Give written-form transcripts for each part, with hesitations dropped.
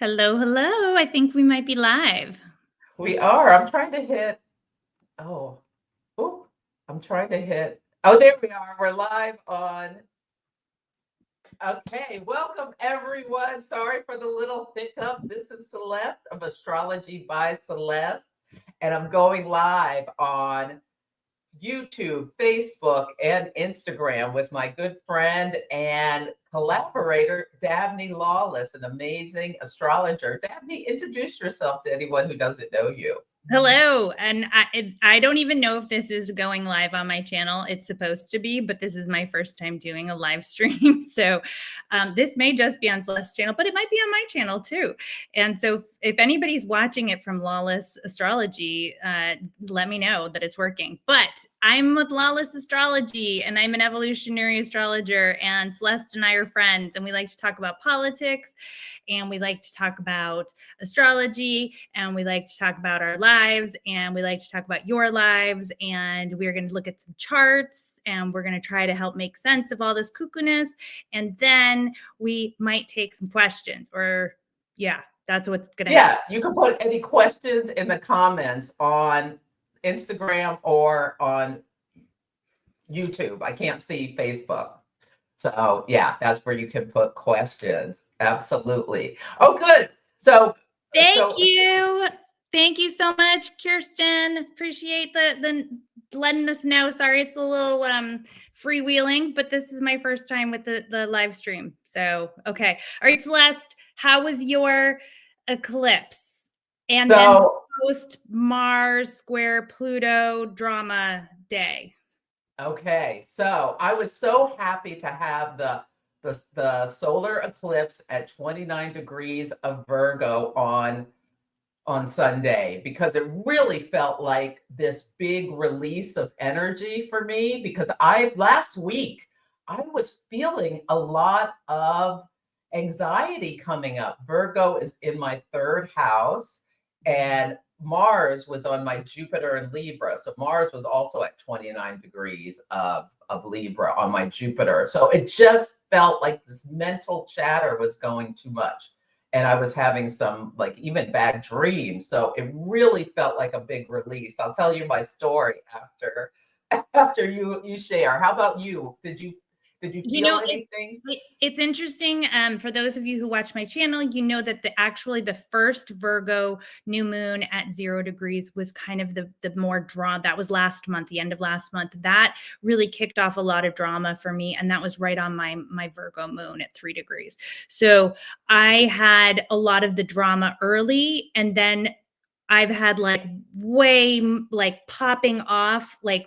Hello, hello. I think we might be live. We are. I'm trying to hit. Oh, oop. I'm trying to hit. Oh, there we are. We're live on. Okay. Welcome, everyone. Sorry for the little hiccup. This is Celeste of Astrology by Celeste, and I'm going live on YouTube, Facebook, and Instagram with my good friend and collaborator, Dabney Lawless, an amazing astrologer. Dabney, introduce yourself to anyone who doesn't know you. Hello. And I don't even know if this is going live on my channel. It's supposed to be, but this is my first time doing a live stream. So this may just be on Celeste's channel, but it might be on my channel too. And so if anybody's watching it from Lawless Astrology, let me know that it's working. But I'm with Lawless Astrology, and I'm an evolutionary astrologer, and Celeste and I are friends, and we like to talk about politics, and we like to talk about astrology, and we like to talk about our lives, and we like to talk about your lives, and we're going to look at some charts, and we're going to try to help make sense of all this cuckoo-ness, and then we might take some questions, or yeah, that's what's going to happen. Yeah, you can put any questions in the comments on Instagram or on YouTube. I can't see Facebook. So, yeah, that's where you can put questions. Absolutely. Oh, good. So, Thank so you. Thank you so much, Kirsten. Appreciate the letting us know. Sorry, it's a little freewheeling, but this is my first time with the live stream. So, okay. All right, Celeste, how was your eclipse? And then so post Mars square Pluto drama day. okay, so I was so happy to have the solar eclipse at 29 degrees of Virgo on Sunday because it really felt like this big release of energy for me because I last week I was feeling a lot of anxiety coming up. Virgo is in my third house and Mars was on my Jupiter in Libra. So Mars was also at 29 degrees of Libra on my Jupiter. So it just felt like this mental chatter was going too much and I was having some like even bad dreams. So it really felt like a big release. I'll tell you my story after you share. How about you? Did you feel anything? It's interesting. For those of you who watch my channel, you know that the first Virgo new moon at 0 degrees was kind of the more drawn. That was last month, the end of last month. That really kicked off a lot of drama for me, and that was right on my Virgo moon at 3 degrees. So I had a lot of the drama early, and then I've had like way like popping off like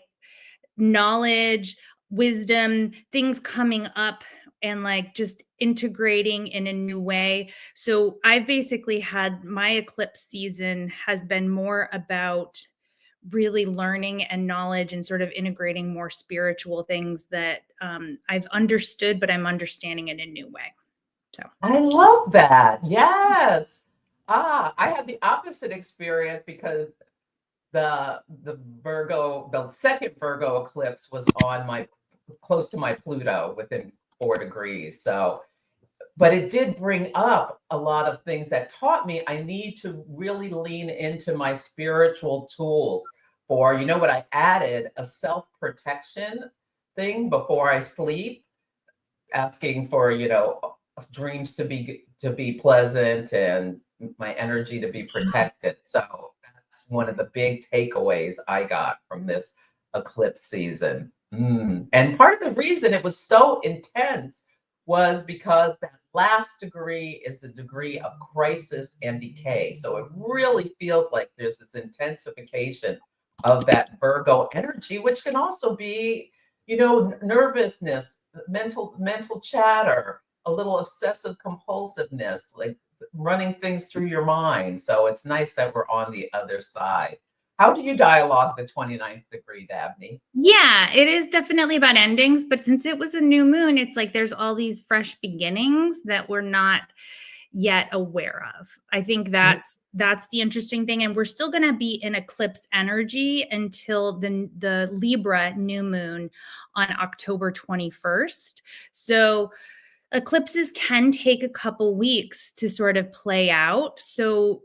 knowledge, wisdom, things coming up and like just integrating in a new way. So I've basically had my eclipse season has been more about really learning and knowledge and sort of integrating more spiritual things that I've understood, but I'm understanding in a new way. So I love that. Yes. I had the opposite experience because the second Virgo eclipse was on my close to my Pluto within 4 degrees. So, but it did bring up a lot of things that taught me I need to really lean into my spiritual tools for, you know what, I added a self-protection thing before I sleep, asking for, dreams to be pleasant and my energy to be protected. So that's one of the big takeaways I got from this eclipse season. And part of the reason it was so intense was because that last degree is the degree of crisis and decay. So it really feels like there's this intensification of that Virgo energy, which can also be, nervousness, mental chatter, a little obsessive compulsiveness, like running things through your mind. So it's nice that we're on the other side. How do you dialogue the 29th degree, Dabney? yeah, it is definitely about endings, but since it was a new moon, it's like there's all these fresh beginnings that we're not yet aware of. I think that's the interesting thing, and we're still going to be in eclipse energy until the Libra new moon on October 21st. So eclipses can take a couple weeks to sort of play out. So,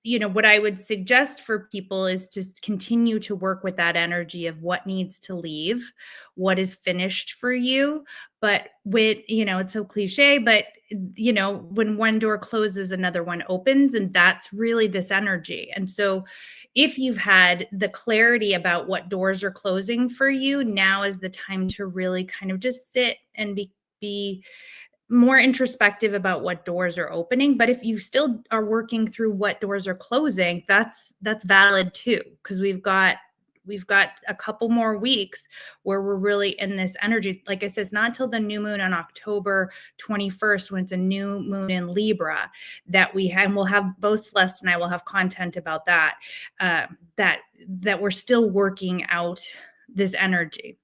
what I would suggest for people is to continue to work with that energy of what needs to leave, what is finished for you. But it's so cliche, but when one door closes, another one opens, and that's really this energy. And so if you've had the clarity about what doors are closing for you, now is the time to really kind of just sit and be more introspective about what doors are opening. But if you still are working through what doors are closing, that's valid too, because we've got a couple more weeks where we're really in this energy. Like I said, it's not until the new moon on October 21st, when it's a new moon in Libra, that we'll have, both Celeste and I will have content about that, that we're still working out this energy.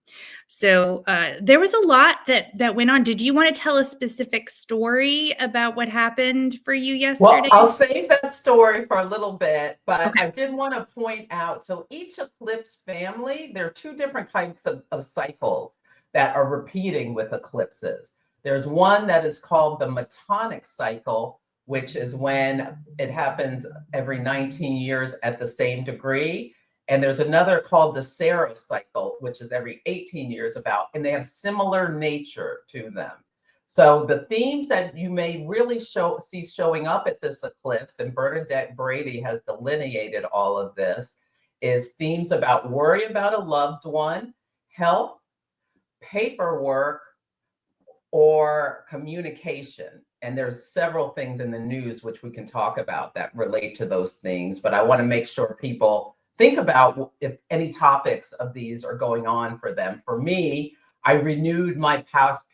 So there was a lot that went on. Did you want to tell a specific story about what happened for you yesterday? Well, I'll save that story for a little bit, but Okay. I did want to point out, so each eclipse family, there are two different types of cycles that are repeating with eclipses. There's one that is called the metonic cycle, which is when it happens every 19 years at the same degree. And there's another called the Saros cycle, which is every 18 years about, and they have similar nature to them. So the themes that you may really see showing up at this eclipse, and Bernadette Brady has delineated all of this, is themes about worry about a loved one, health, paperwork, or communication. And there's several things in the news which we can talk about that relate to those things, but I want to make sure people think about if any topics of these are going on for them. For me, I renewed my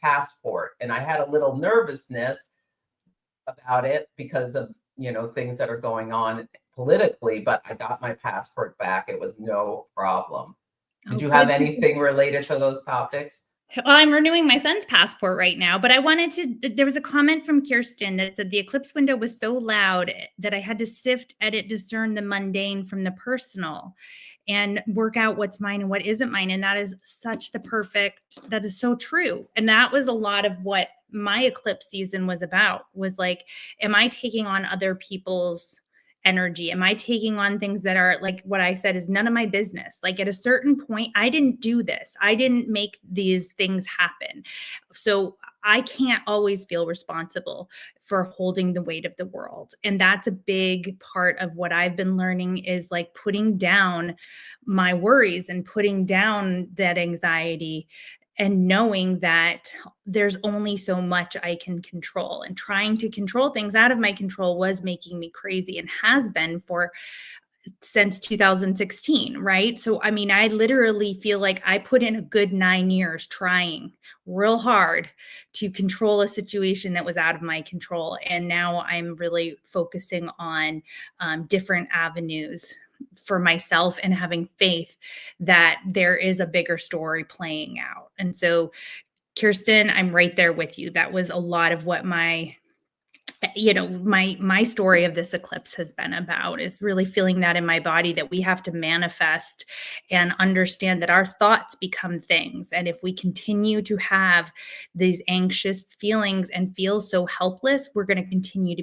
passport, and I had a little nervousness about it because of things that are going on politically, but I got my passport back. It was no problem. Did you have anything related to those topics? Well, I'm renewing my son's passport right now, but there was a comment from Kirsten that said the eclipse window was so loud that I had to sift, edit, discern the mundane from the personal and work out what's mine and what isn't mine. And that is that is so true. And that was a lot of what my eclipse season was about, was like, am I taking on other people's energy? Am I taking on things that are, like what I said, is none of my business? Like at a certain point, I didn't do this. I didn't make these things happen. So I can't always feel responsible for holding the weight of the world. And that's a big part of what I've been learning, is like putting down my worries and putting down that anxiety, and knowing that there's only so much I can control. And trying to control things out of my control was making me crazy, and has been since 2016, right? So, I mean, I literally feel like I put in a good 9 years trying real hard to control a situation that was out of my control. And now I'm really focusing on different avenues for myself, and having faith that there is a bigger story playing out. And so, Kirsten, I'm right there with you. That was a lot of what my story of this eclipse has been about, is really feeling that in my body, that we have to manifest and understand that our thoughts become things. And if we continue to have these anxious feelings and feel so helpless, we're going to continue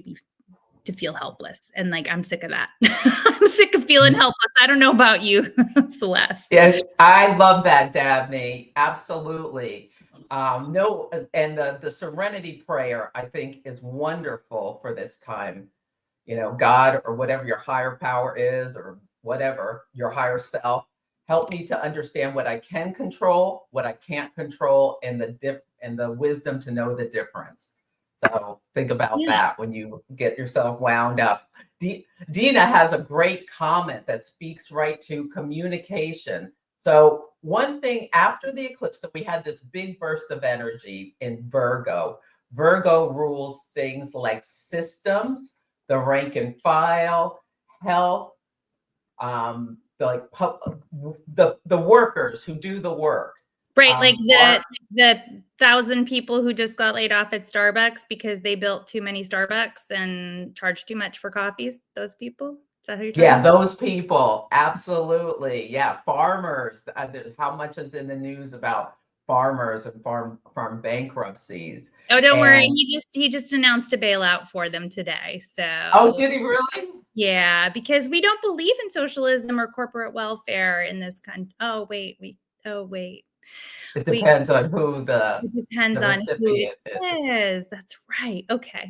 to feel helpless. And like, I'm sick of that. I'm sick of feeling helpless. I don't know about you, Celeste. Yes, I love that, Dabney. Absolutely. No, and the serenity prayer, I think, is wonderful for this time. God, or whatever your higher power is, or whatever your higher self, help me to understand what I can control, what I can't control, and the wisdom to know the difference. So think about that when you get yourself wound up. Dina has a great comment that speaks right to communication. So one thing after the eclipse, that we had this big burst of energy in Virgo. Virgo rules things like systems, the rank and file, health, the workers who do the work. Right, like the 1,000 people who just got laid off at Starbucks because they built too many Starbucks and charged too much for coffees. Those people? Is that who you're talking about? Those people. Absolutely. Yeah. Farmers. How much is in the news about farmers and farm bankruptcies. Oh, don't worry. And He just announced a bailout for them today. oh, So did he really? yeah, because we don't believe in socialism or corporate welfare in this country. Oh wait. It We depends on who It depends the on who recipient is. it is. That's right. Okay.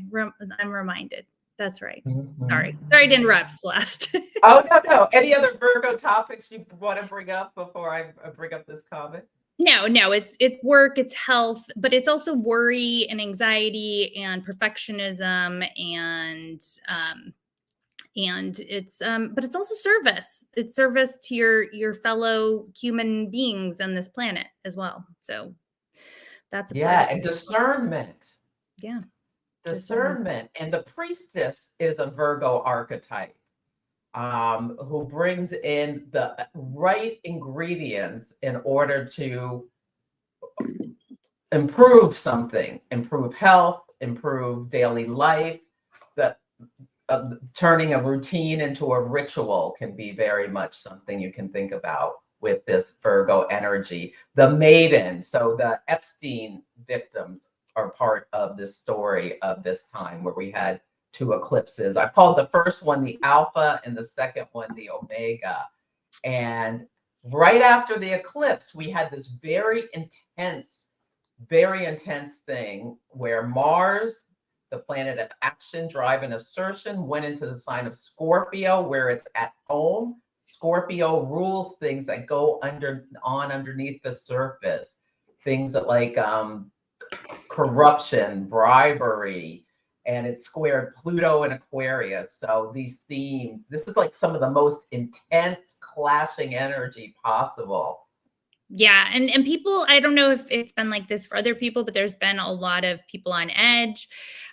I'm reminded. That's right. Mhm. Sorry to interrupt, Celeste. Oh, no, no. Any other Virgo topics you want to bring up before I bring up this comment? No, it's work, it's health, but it's also worry and anxiety and perfectionism and it's but it's also service. It's service to your fellow human beings on this planet as well. So that's a part Yeah, of and discernment. yeah. Discernment. And the priestess is a Virgo archetype, who brings in the right ingredients in order to improve something, improve health, improve daily life. The turning a routine into a ritual can be very much something you can think about with this Virgo energy. The maiden, so the Epstein victims are part of this story of this time where we had two eclipses. I called the first one the Alpha and the second one the Omega. And right after the eclipse, we had this very intense thing where Mars, the planet of action, drive, and assertion, went into the sign of Scorpio, where it's at home. Scorpio rules things that go underneath the surface, things that like corruption, bribery, and it squared Pluto and Aquarius. So these themes, this is like some of the most intense clashing energy possible. Yeah, and people, I don't know if it's been like this for other people, but there's been a lot of people on edge.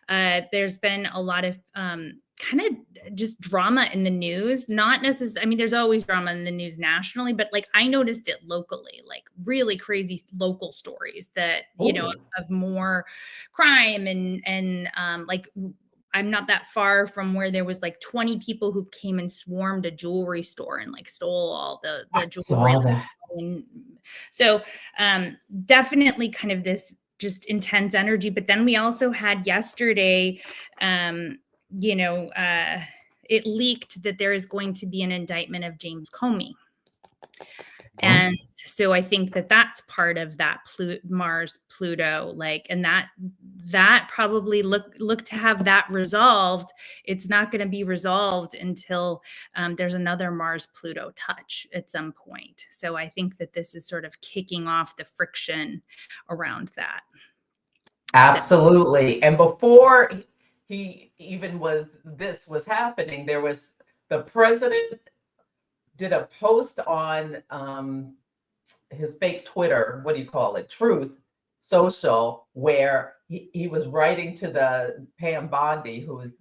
There's been a lot of kind of just drama in the news. Not necessarily, I mean, there's always drama in the news nationally, but like I noticed it locally, like really crazy local stories that, you know, Ooh. of more crime and like I'm not that far from where there was like 20 people who came and swarmed a jewelry store and like stole all the I jewelry. saw that. And so definitely kind of this just intense energy. But then we also had yesterday, you know, it leaked that there is going to be an indictment of James Comey. And so I think that that's part of that Mars Pluto, like, and that probably look to have that resolved. It's not going to be resolved until there's another Mars Pluto touch at some point. So I think that this is sort of kicking off the friction around that. Absolutely. And before this was happening, there was the president did a post on his fake Twitter, what do you call it? Truth Social, where he was writing to the Pam Bondi, who's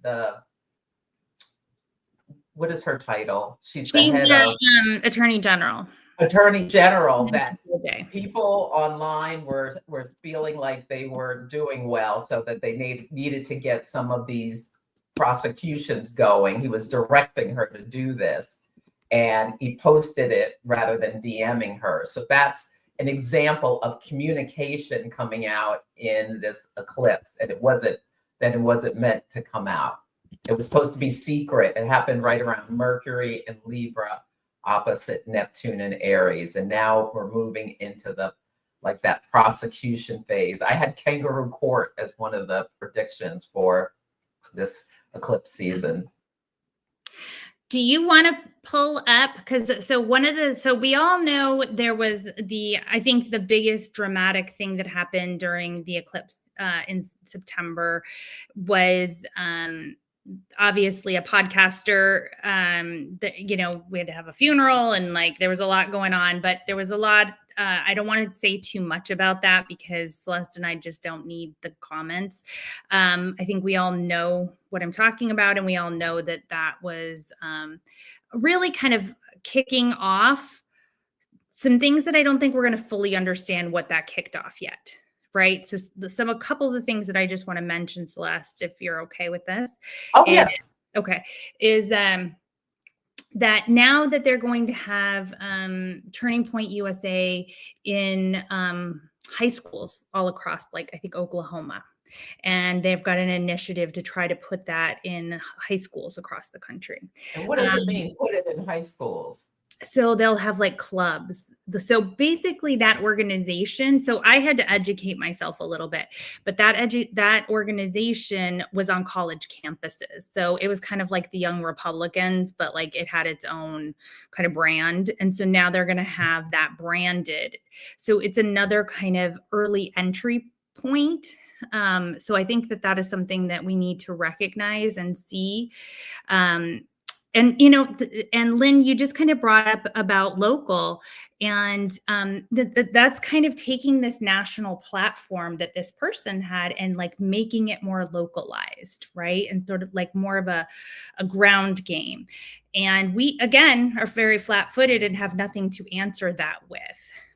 what is her title? She's the She's head of the Attorney General. Attorney General, that Okay. people online were feeling like they were doing well, so that they needed to get some of these prosecutions going. He was directing her to do this, and he posted it rather than DMing her. So that's an example of communication coming out in this eclipse, and it wasn't meant to come out. It was supposed to be secret. It happened right around Mercury and Libra, opposite Neptune and Aries, and now we're moving into that prosecution phase. I had kangaroo court as one of the predictions for this eclipse season. Do you want to pull up? Because so we all know there was I think the biggest dramatic thing that happened during the eclipse in September was obviously a podcaster that, you know, we had to have a funeral and like there was a lot going on, but there was a lot. I don't want to say too much about that because Celeste and I just don't need the comments. I think we all know what I'm talking about, and we all know that that was really kind of kicking off some things that I don't think we're going to fully understand what that kicked off yet. Right. So a couple of the things that I just want to mention, Celeste, if you're okay with this. Oh, yeah. Okay. Is that now that they're going to have Turning Point USA in high schools all across, like I think Oklahoma. And they've got an initiative to try to put that in high schools across the country. And what does it mean, put it in high schools? So they'll have like clubs. So basically that organization, so I had to educate myself a little bit, but that organization was on college campuses. So it was kind of like the Young Republicans, but like it had its own kind of brand. And so now they're going to have that branded. So it's another kind of early entry point. So I think that is something that we need to recognize and see. And and Lynn, you just kind of brought up about local, and that's kind of taking this national platform that this person had and like making it more localized, right? And sort of like more of a ground game. And we again are very flat-footed and have nothing to answer that with.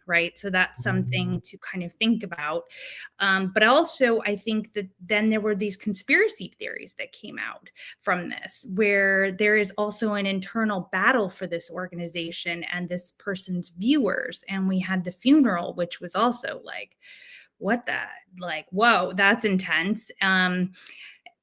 Right. So that's something to kind of think about. But also, I think that then there were these conspiracy theories that came out from this, where there is also an internal battle for this organization and this person's viewers. And we had the funeral, which was also like, what the, like, whoa, that's intense.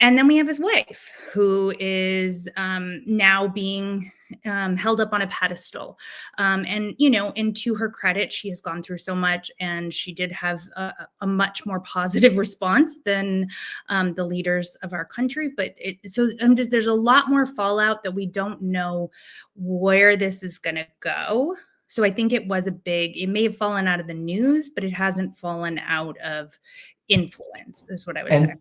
And then we have his wife, who is now being held up on a pedestal. And, and to her credit, she has gone through so much, and she did have a much more positive response than the leaders of our country. But there's a lot more fallout that we don't know where this is going to go. So I think it may have fallen out of the news, but it hasn't fallen out of influence, is what I would say.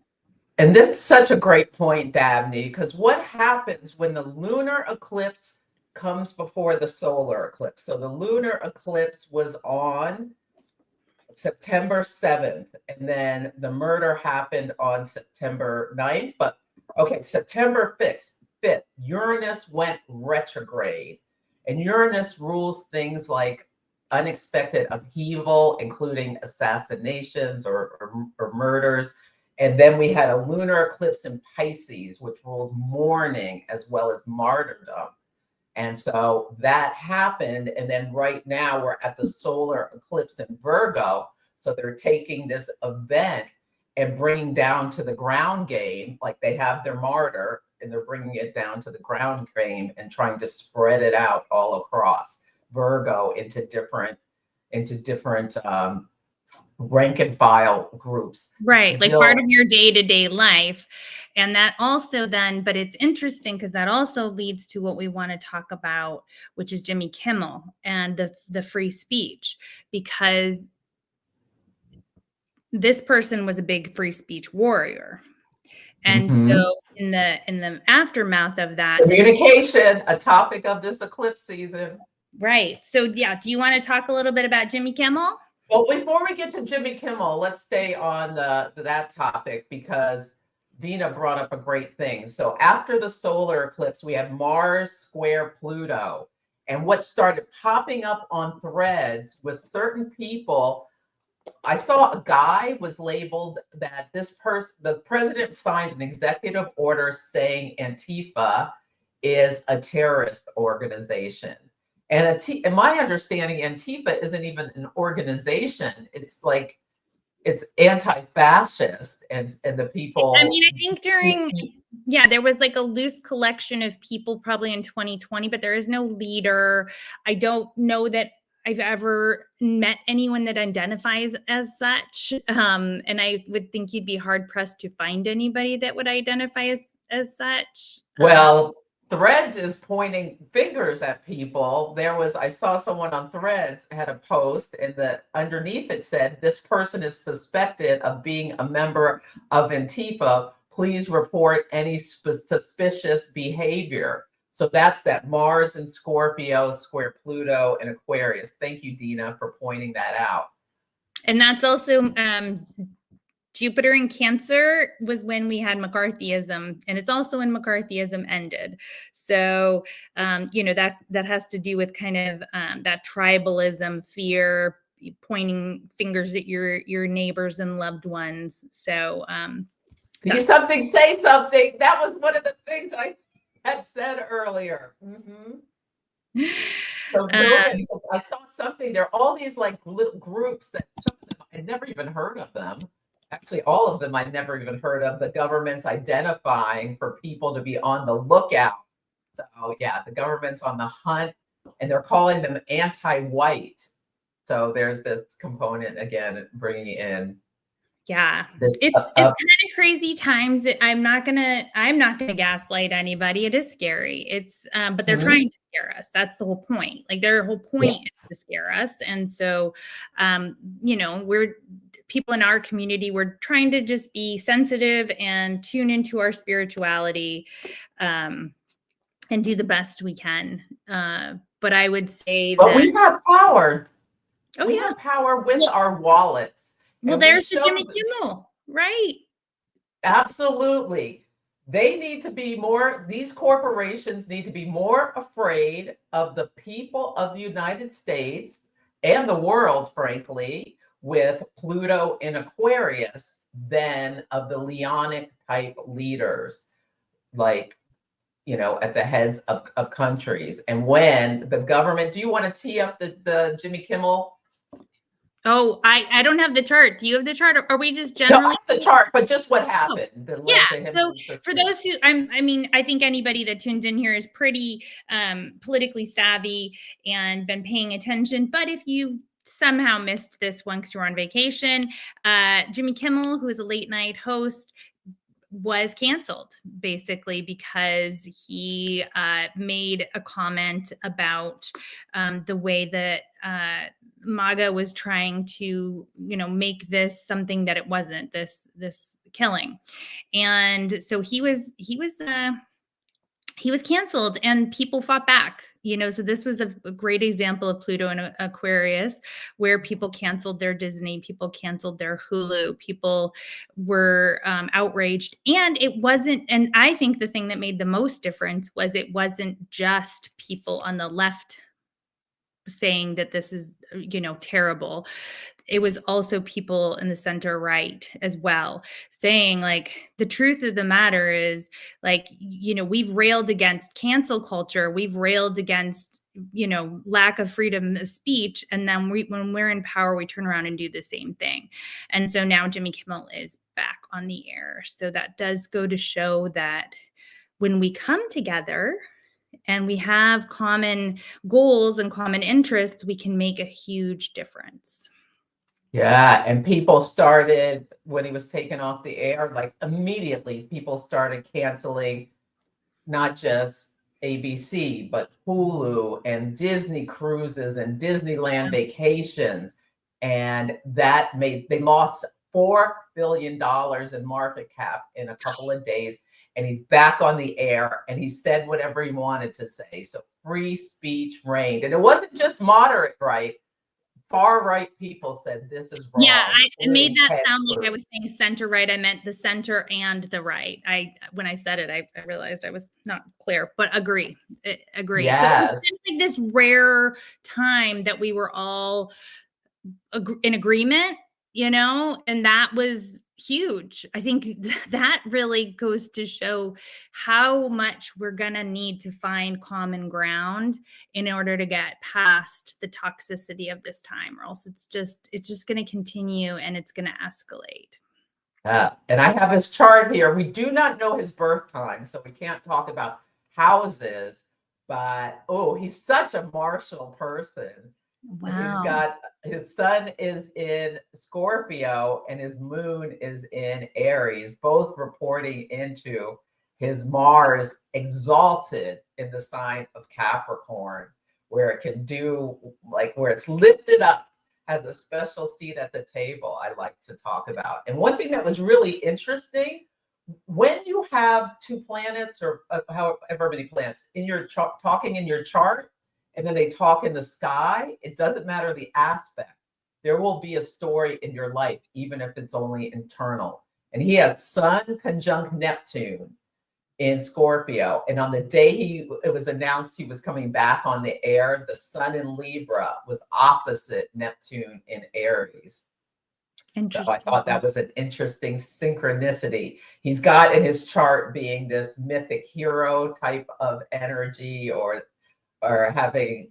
And that's such a great point, Dabney, because what happens when the lunar eclipse comes before the solar eclipse? So the lunar eclipse was on September 7th, and then the murder happened on September 9th. But okay, September 5th, Uranus went retrograde. And Uranus rules things like unexpected upheaval, including assassinations or murders. And then we had a lunar eclipse in Pisces, which rules mourning as well as martyrdom. And so that happened. And then right now we're at the solar eclipse in Virgo. So they're taking this event and bringing down to the ground game, like they have their martyr, and they're bringing it down to the ground game and trying to spread it out all across Virgo into different rank and file groups. Right. Like part of your day-to-day life. And that also then, but it's interesting because that also leads to what we want to talk about, which is Jimmy Kimmel and the free speech, because this person was a big free speech warrior. And so in the aftermath of that, communication, a topic of this eclipse season. Right. So yeah, do you want to talk a little bit about Jimmy Kimmel? Well, before we get to Jimmy Kimmel, let's stay on that topic, because Dina brought up a great thing. So after the solar eclipse, we had Mars square Pluto. And what started popping up on threads was certain people. I saw a guy was labeled that the president signed an executive order saying Antifa is a terrorist organization. And in my understanding, Antifa isn't even an organization. It's like, it's anti-fascist, and the people. I mean, I think there was like a loose collection of people probably in 2020, but there is no leader. I don't know that I've ever met anyone that identifies as such. And I would think you'd be hard pressed to find anybody that would identify as such. Well, Threads is pointing fingers at people. I saw someone on Threads had a post, and underneath it said, "This person is suspected of being a member of Antifa. Please report any suspicious behavior." So that's that Mars and Scorpio square Pluto and Aquarius. Thank you, Dina, for pointing that out. And that's also Jupiter in Cancer was when we had McCarthyism, and it's also when McCarthyism ended. So, that has to do with kind of that tribalism, fear, pointing fingers at your neighbors and loved ones. So, do something, say something. That was one of the things I had said earlier. So I saw something. There are all these like little groups that some of them I I'd never even heard of them. Actually, all of them I'd never even heard of. The government's identifying for people to be on the lookout. So yeah, the government's on the hunt, and they're calling them anti-white. So there's this component again, bringing in Yeah, this it's kind of crazy times. I'm not gonna gaslight anybody. It is scary. It's but they're trying to scare us. That's the whole point. Like their whole point is to scare us. And so, you know, we're people in our community. We're trying to just be sensitive and tune into our spirituality, and do the best we can. But I would say but that we have power. oh We yeah, have power with our wallets. well, And we there's the show Jimmy Kimmel, right? absolutely. They need to be more, these corporations need to be more afraid of the people of the United States and the world, frankly, with Pluto in Aquarius than of the Leonic type leaders, like, you know, at the heads of countries. And when the government, do you want to tee up the Jimmy Kimmel? Oh, I don't have the chart. Do you have the chart? Or are we just No, I generally have the chart, but just what happened that led yeah. to him. So for those who I mean, I think anybody that tunes in here is pretty politically savvy and been paying attention. But if you somehow missed this one because you're on vacation, Jimmy Kimmel, who is a late night host, was canceled basically because he made a comment about the way that MAGA was trying to, you know, make this something that it wasn't, this killing. And so he was canceled and people fought back, you know. So this was a great example of Pluto and Aquarius, where people canceled their Disney, people canceled their Hulu, people were outraged. And it wasn't, and I think the thing that made the most difference was it wasn't just people on the left saying that this is, you know, terrible. It was also people in the center right as well, saying like the truth of the matter is, like, you know, we've railed against cancel culture, we've railed against, you know, lack of freedom of speech, and then when we're in power, we turn around and do the same thing. And so now Jimmy Kimmel is back on the air. So that does go to show that when we come together and we have common goals and common interests, we can make a huge difference. Yeah, and people started, when he was taken off the air, like immediately people started canceling not just ABC, but Hulu and Disney cruises and Disneyland vacations. And that they lost $4 billion in market cap in a couple of days. And he's back on the air and he said whatever he wanted to say. So free speech reigned. And it wasn't just moderate right. Far right people said this is wrong. Yeah, I made that sound like I was saying center right. I meant the center and the right. When I said it, I realized I was not clear, but agree. Yes. So it was like this rare time that we were all in agreement, you know, and that was huge. I think that really goes to show how much we're going to need to find common ground in order to get past the toxicity of this time, or else it's just going to continue and it's going to escalate. And I have his chart here. We do not know his birth time, so we can't talk about houses, but oh, he's such a martial person. Wow. He's got, his sun is in Scorpio and his moon is in Aries, both reporting into his Mars exalted in the sign of Capricorn, where it can do, like, where it's lifted up, has a special seat at the table I like to talk about. And one thing that was really interesting, when you have two planets or however many planets in your chart, talking in your chart, and then they talk in the sky, it doesn't matter the aspect. There will be a story in your life, even if it's only internal. And he has Sun conjunct Neptune in Scorpio. And on the day it was announced he was coming back on the air, the Sun in Libra was opposite Neptune in Aries. So I thought that was an interesting synchronicity. He's got in his chart being this mythic hero type of energy, or having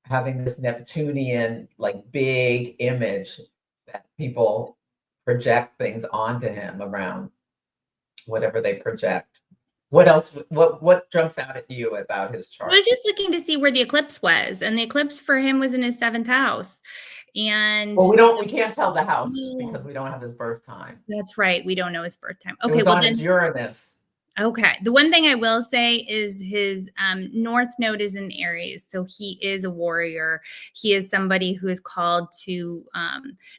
having this Neptunian, like, big image that people project things onto him around whatever they project. What else? What jumps out at you about his I chart? was just looking to see where the eclipse was, and the eclipse for him was in his 7th house. And Well, we can't tell the houses because we don't have his birth time. that's right. We don't know his birth time. It Okay, was well on then his Uranus. Okay. The one thing I will say is his North Node is in Aries. So he is a warrior. He is somebody who is called to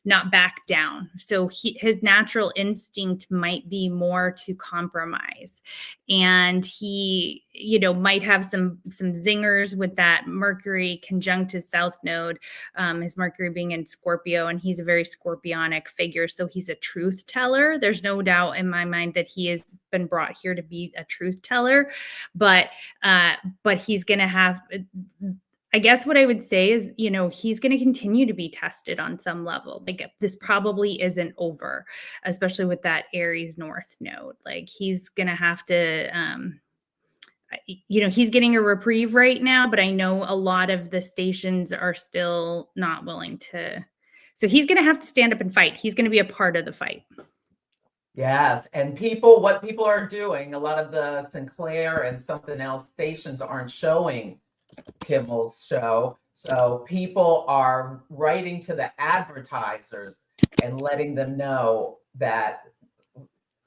not back down. So his natural instinct might be more to compromise. And he, might have some zingers with that Mercury conjunct his South Node, his Mercury being in Scorpio, and he's a very scorpionic figure. So he's a truth teller. There's no doubt in my mind that he has been brought here to be a truth teller, but he's going to have, I guess what I would say is, he's going to continue to be tested on some level. Like, this probably isn't over, especially with that Aries North Node. Like, he's going to have to, he's getting a reprieve right now, but I know a lot of the stations are still not willing to. So he's going to have to stand up and fight. He's going to be a part of the fight. Yes, and what people are doing, a lot of the Sinclair and something else stations aren't showing Kimmel's show. So people are writing to the advertisers and letting them know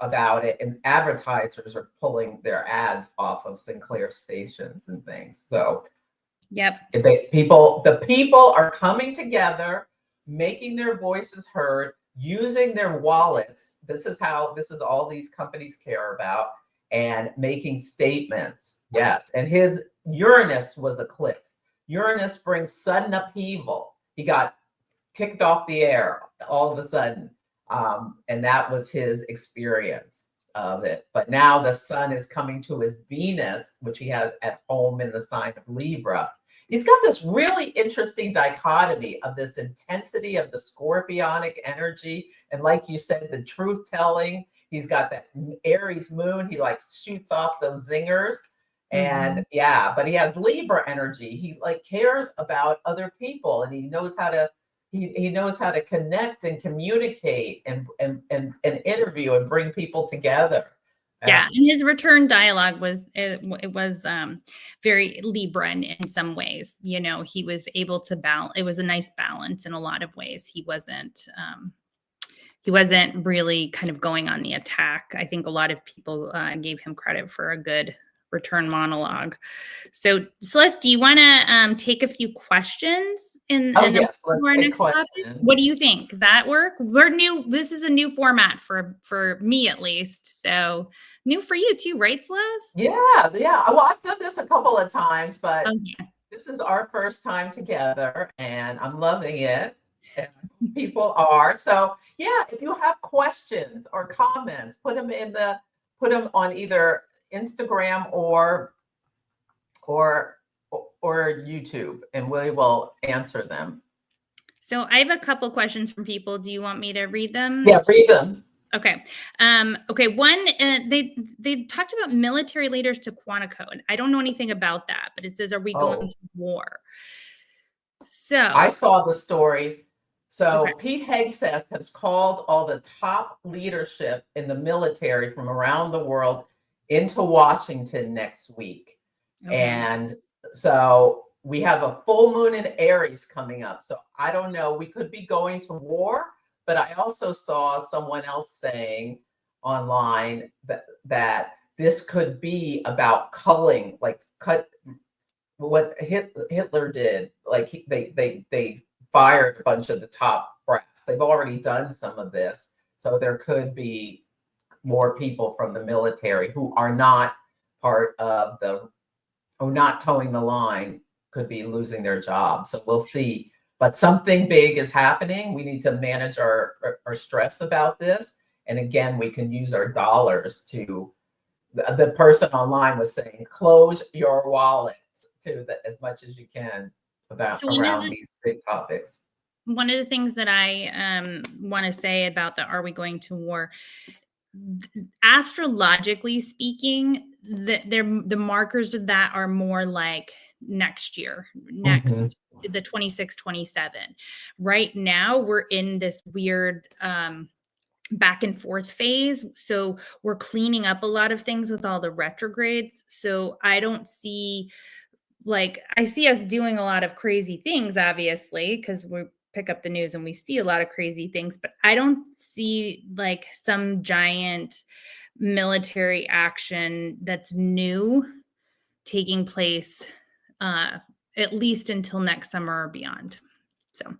about it, and advertisers are pulling their ads off of Sinclair stations and things. So yep, the people are coming together, making their voices heard, using their wallets. This is all these companies care about, and making statements. Yes. And his Uranus was eclipsed. Uranus brings sudden upheaval. He got kicked off the air all of a sudden. And that was his experience of it. But now the sun is coming to his Venus, which he has at home in the sign of Libra. He's got this really interesting dichotomy of this intensity of the scorpionic energy. And like you said, the truth telling. He's got that Aries moon. He shoots off those zingers. And but he has Libra energy. He cares about other people, and he knows how to he knows how to connect and communicate and interview and bring people together. Yeah, and his return dialogue was very Libran in some ways. He was able to balance. It was a nice balance in a lot of ways. He wasn't really kind of going on the attack. I think a lot of people gave him credit for a good return monologue. So, Celeste, do you want to take a few questions? Yes, let's take questions. Topic? What do you think? Does that work? We're new. This is a new format for me, at least. So new for you too, right, Celeste? Yeah. Well, I've done this a couple of times, but this is our first time together, and I'm loving it. And people are. So yeah, if you have questions or comments, put them on either Instagram or YouTube, and we will answer them. So I have a couple questions from people. Do you want me to read them? Yeah, read them. Okay. One, they talked about military leaders to Quantico, and I don't know anything about that, but it says, are we going to war? So I saw the story. So Pete Hegseth has called all the top leadership in the military from around the world into Washington next week. And so we have a full moon in Aries coming up. So I don't know, we could be going to war, but I also saw someone else saying online that this could be about culling, cut what Hitler did. They fired a bunch of the top brass. They've already done some of this. So there could be more people from the military who are not part of not towing the line, could be losing their job. So we'll see. But something big is happening. We need to manage our stress about this. And again, we can use our dollars to, the person online was saying, close your wallets to as much as you can around these big topics. One of the things that I want to say about the are we going to war, astrologically speaking, the markers of that are more like next year, the 26, 27. Right now, we're in this weird back and forth phase. So we're cleaning up a lot of things with all the retrogrades. So I don't see, like, I see us doing a lot of crazy things, obviously, because we pick up the news and we see a lot of crazy things, but I don't see like some giant military action that's new taking place, at least until next summer or beyond. So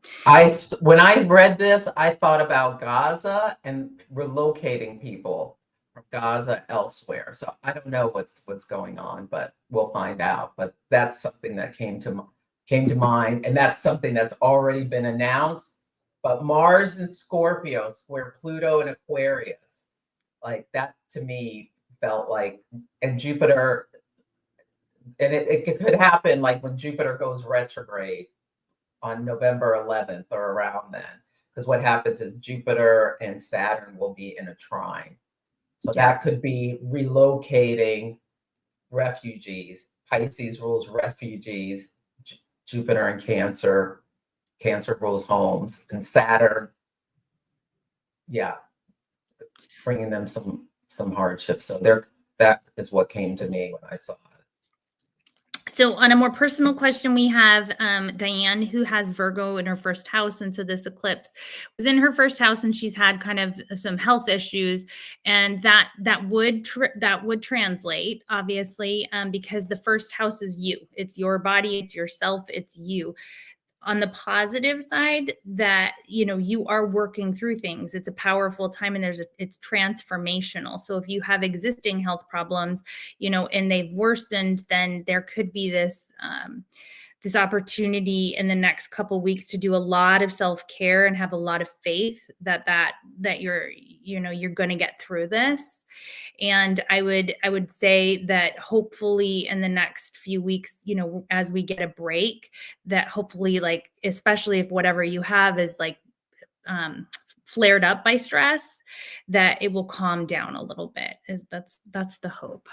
When I read this, I thought about Gaza and relocating people from Gaza elsewhere. So I don't know what's going on, but we'll find out. But that's something that came to mind, and that's something that's already been announced. But Mars and Scorpio square Pluto and Aquarius, like that to me felt like, and Jupiter, and it could happen like when Jupiter goes retrograde on November 11th or around then, because what happens is Jupiter and Saturn will be in a trine. So that could be relocating refugees. Pisces rules refugees, Jupiter and Cancer rules homes, and Saturn, bringing them some hardships. So that is what came to me when I saw it. So on a more personal question, we have Diane, who has Virgo in her first house. And so this eclipse was in her first house, and she's had kind of some health issues, and that would translate, obviously, because the first house is you. It's your body, it's yourself, it's you. On the positive side, that, you know, you are working through things. It's a powerful time, and it's transformational. So if you have existing health problems, you know, and they've worsened, then there could be this this opportunity in the next couple of weeks to do a lot of self-care and have a lot of faith that you're going to get through this. And I would say that hopefully in the next few weeks, you know, as we get a break, that hopefully, like, especially if whatever you have is like flared up by stress, that it will calm down a little bit. That's the hope.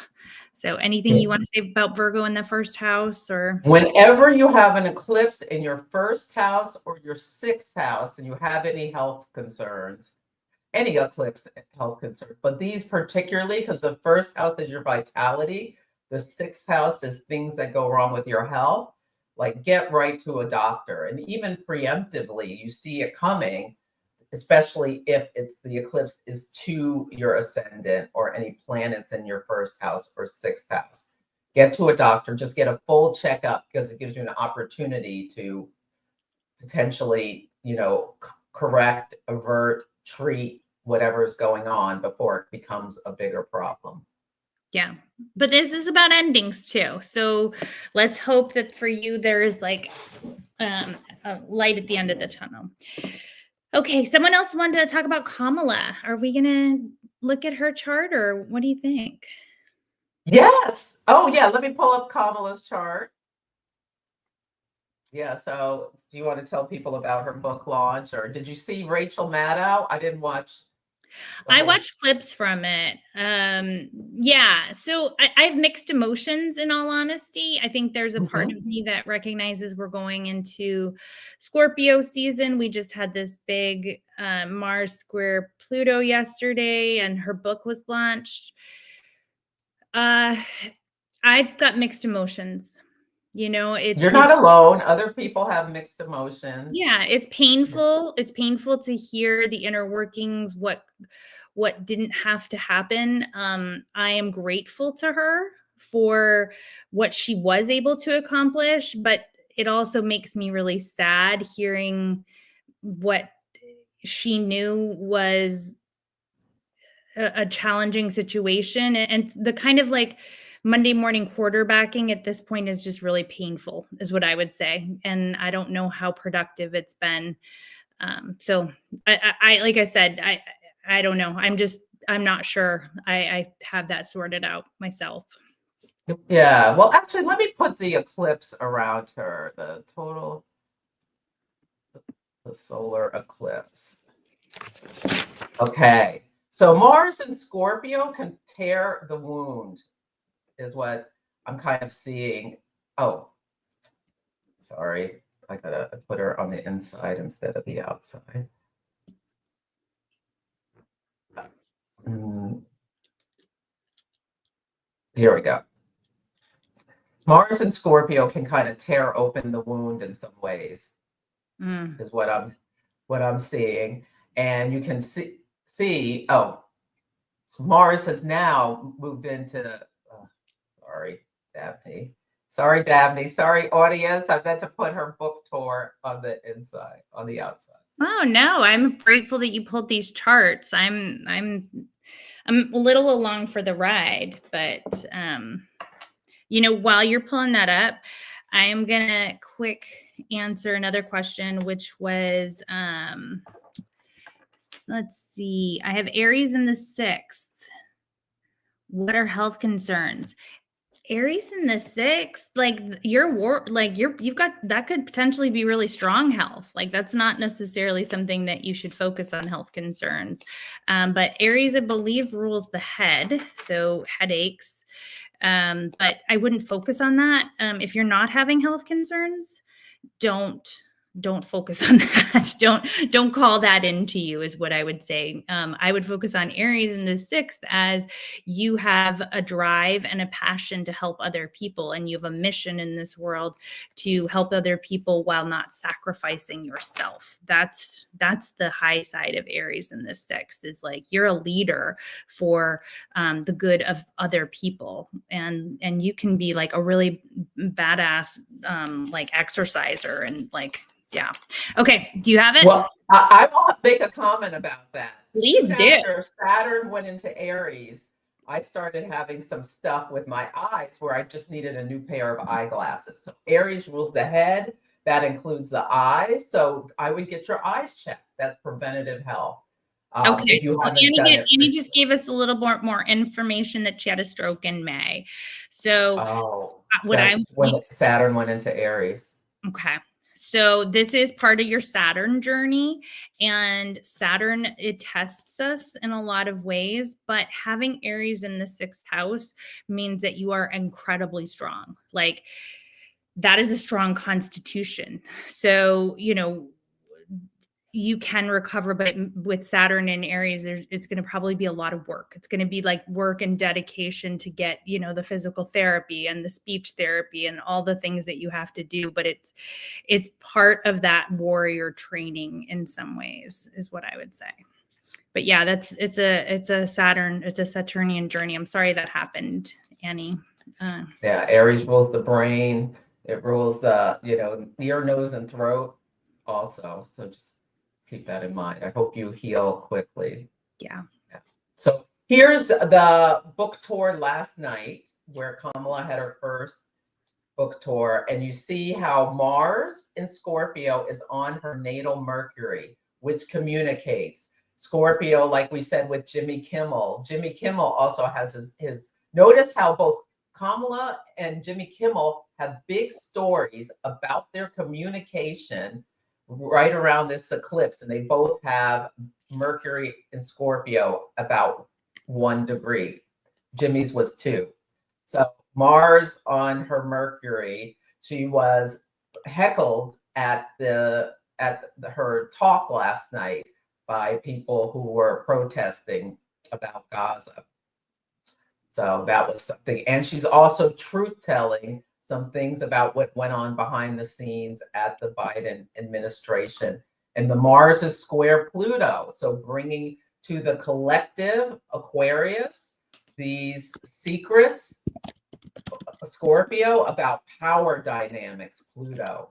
So anything you want to say about Virgo in the first house? Or whenever you have an eclipse in your first house or your sixth house and you have any health concerns, any eclipse health concerns, but these particularly, because the first house is your vitality, the sixth house is things that go wrong with your health, like get right to a doctor. And even preemptively, you see it coming, especially if the eclipse is to your ascendant or any planets in your first house or sixth house. Get to a doctor, just get a full checkup, because it gives you an opportunity to potentially, you know, correct, avert, treat whatever is going on before it becomes a bigger problem. Yeah, but this is about endings too. So let's hope that for you there is like a light at the end of the tunnel. Okay, someone else wanted to talk about Kamala. Are we gonna look at her chart, or what do you think? Yes. Oh yeah, let me pull up Kamala's chart. Yeah, so do you want to tell people about her book launch, or did you see Rachel Maddow? I didn't watch. I watched clips from it. Yeah, so I have mixed emotions, in all honesty. I think there's a part of me that recognizes we're going into Scorpio season. We just had this big Mars square Pluto yesterday, and her book was launched. I've got mixed emotions. You know, You're not alone. Other people have mixed emotions. Yeah, it's painful. It's painful to hear the inner workings, what didn't have to happen. I am grateful to her for what she was able to accomplish, but it also makes me really sad hearing what she knew was a challenging situation, and the kind of like Monday morning quarterbacking at this point is just really painful, is what I would say. And I don't know how productive it's been. So I like I said, I don't know. I'm not sure I have that sorted out myself. Yeah, well, actually, let me put the eclipse around her, the solar eclipse. Okay, so Mars and Scorpio can tear the wound, is what I'm kind of seeing. Oh, sorry. I gotta put her on the inside instead of the outside. Here we go. Mars and Scorpio can kind of tear open the wound in some ways, is what I'm seeing. And you can see oh, so Mars has now moved into, sorry, Dabney. Sorry, Dabney. Sorry, audience. I meant to put her book tour on the inside, on the outside. Oh no, I'm grateful that you pulled these charts. I'm a little along for the ride, but you know, while you're pulling that up, I'm gonna quick answer another question, which was let's see. I have Aries in the 6th. What are health concerns? Aries in the 6th, like you've got, that could potentially be really strong health. Like that's not necessarily something that you should focus on health concerns. But Aries, I believe, rules the head, so headaches. But I wouldn't focus on that. If you're not having health concerns, don't focus on that. Don't call that into you, is what I would say. I would focus on Aries in the 6th as you have a drive and a passion to help other people, and you have a mission in this world to help other people while not sacrificing yourself. That's the high side of Aries in the 6th, is like you're a leader for the good of other people, and you can be like a really badass like exerciser and like. Yeah. Okay. Do you have it? Well, I will make a comment about that. Please do. After Saturn went into Aries, I started having some stuff with my eyes where I just needed a new pair of eyeglasses. So Aries rules the head. That includes the eyes. So I would get your eyes checked. That's preventative health. Okay. If you Well, haven't done it. Annie just gave us a little more information that she had a stroke in May. So when Saturn went into Aries. Okay. So this is part of your Saturn journey, and Saturn, it tests us in a lot of ways, but having Aries in the 6th house means that you are incredibly strong. Like that is a strong constitution. So, you know, you can recover, but with Saturn in Aries, it's going to probably be a lot of work. It's going to be like work and dedication to get, you know, the physical therapy and the speech therapy and all the things that you have to do. But it's part of that warrior training in some ways, is what I would say. But yeah, it's a Saturnian journey. I'm sorry that happened, Annie. Yeah, Aries rules the brain. It rules the, you know, ear, nose, and throat also. So just keep that in mind. I hope you heal quickly. Yeah. So here's the book tour last night where Kamala had her first book tour. And you see how Mars in Scorpio is on her natal Mercury, which communicates. Scorpio, like we said with Jimmy Kimmel. Jimmy Kimmel also has his notice how both Kamala and Jimmy Kimmel have big stories about their communication right around this eclipse, and they both have Mercury in Scorpio about 1 degree. Jimmy's was 2. So Mars on her Mercury, she was heckled at her talk last night by people who were protesting about Gaza. So that was something. And she's also truth-telling some things about what went on behind the scenes at the Biden administration. And the Mars is square Pluto, so bringing to the collective Aquarius these secrets, Scorpio, about power dynamics, Pluto.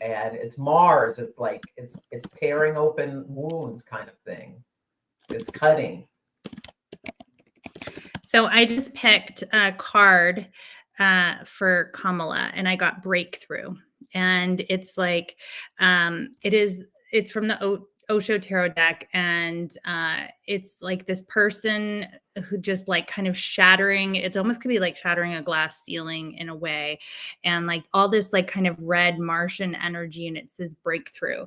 And it's Mars, it's like it's tearing open wounds kind of thing. It's cutting. So I just picked a card for Kamala, and I got breakthrough, and it's like it's from the Osho tarot deck, and it's like this person who just like kind of shattering, it's almost could be like shattering a glass ceiling in a way, and like all this like kind of red Martian energy, and it says breakthrough.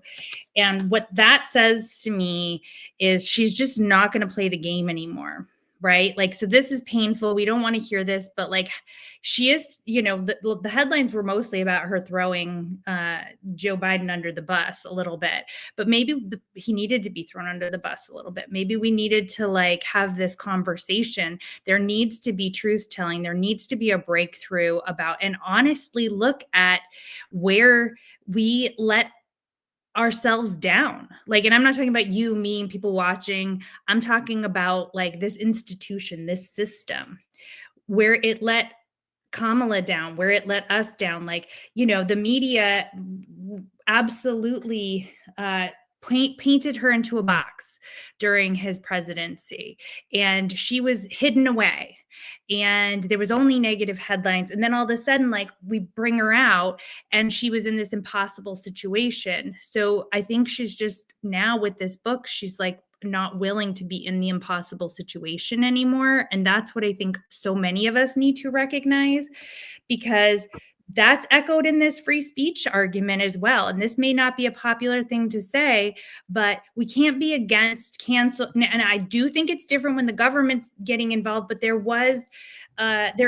And what that says to me is she's just not going to play the game anymore. right? Like, so this is painful. We don't want to hear this, but like she is, you know, the headlines were mostly about her throwing Joe Biden under the bus a little bit, but maybe he needed to be thrown under the bus a little bit. Maybe we needed to like have this conversation. There needs to be truth telling. There needs to be a breakthrough about, and honestly look at where we let ourselves down. Like, and I'm not talking about you, me, and people watching. I'm talking about like this institution, this system, where it let Kamala down, where it let us down. Like, you know, the media absolutely painted her into a box during his presidency, and she was hidden away, and there was only negative headlines. And then all of a sudden, like, we bring her out and she was in this impossible situation. So I think she's just now with this book, she's like not willing to be in the impossible situation anymore. And that's what I think so many of us need to recognize, because that's echoed in this free speech argument as well. And this may not be a popular thing to say, but we can't be against cancel. And I do think it's different when the government's getting involved, but there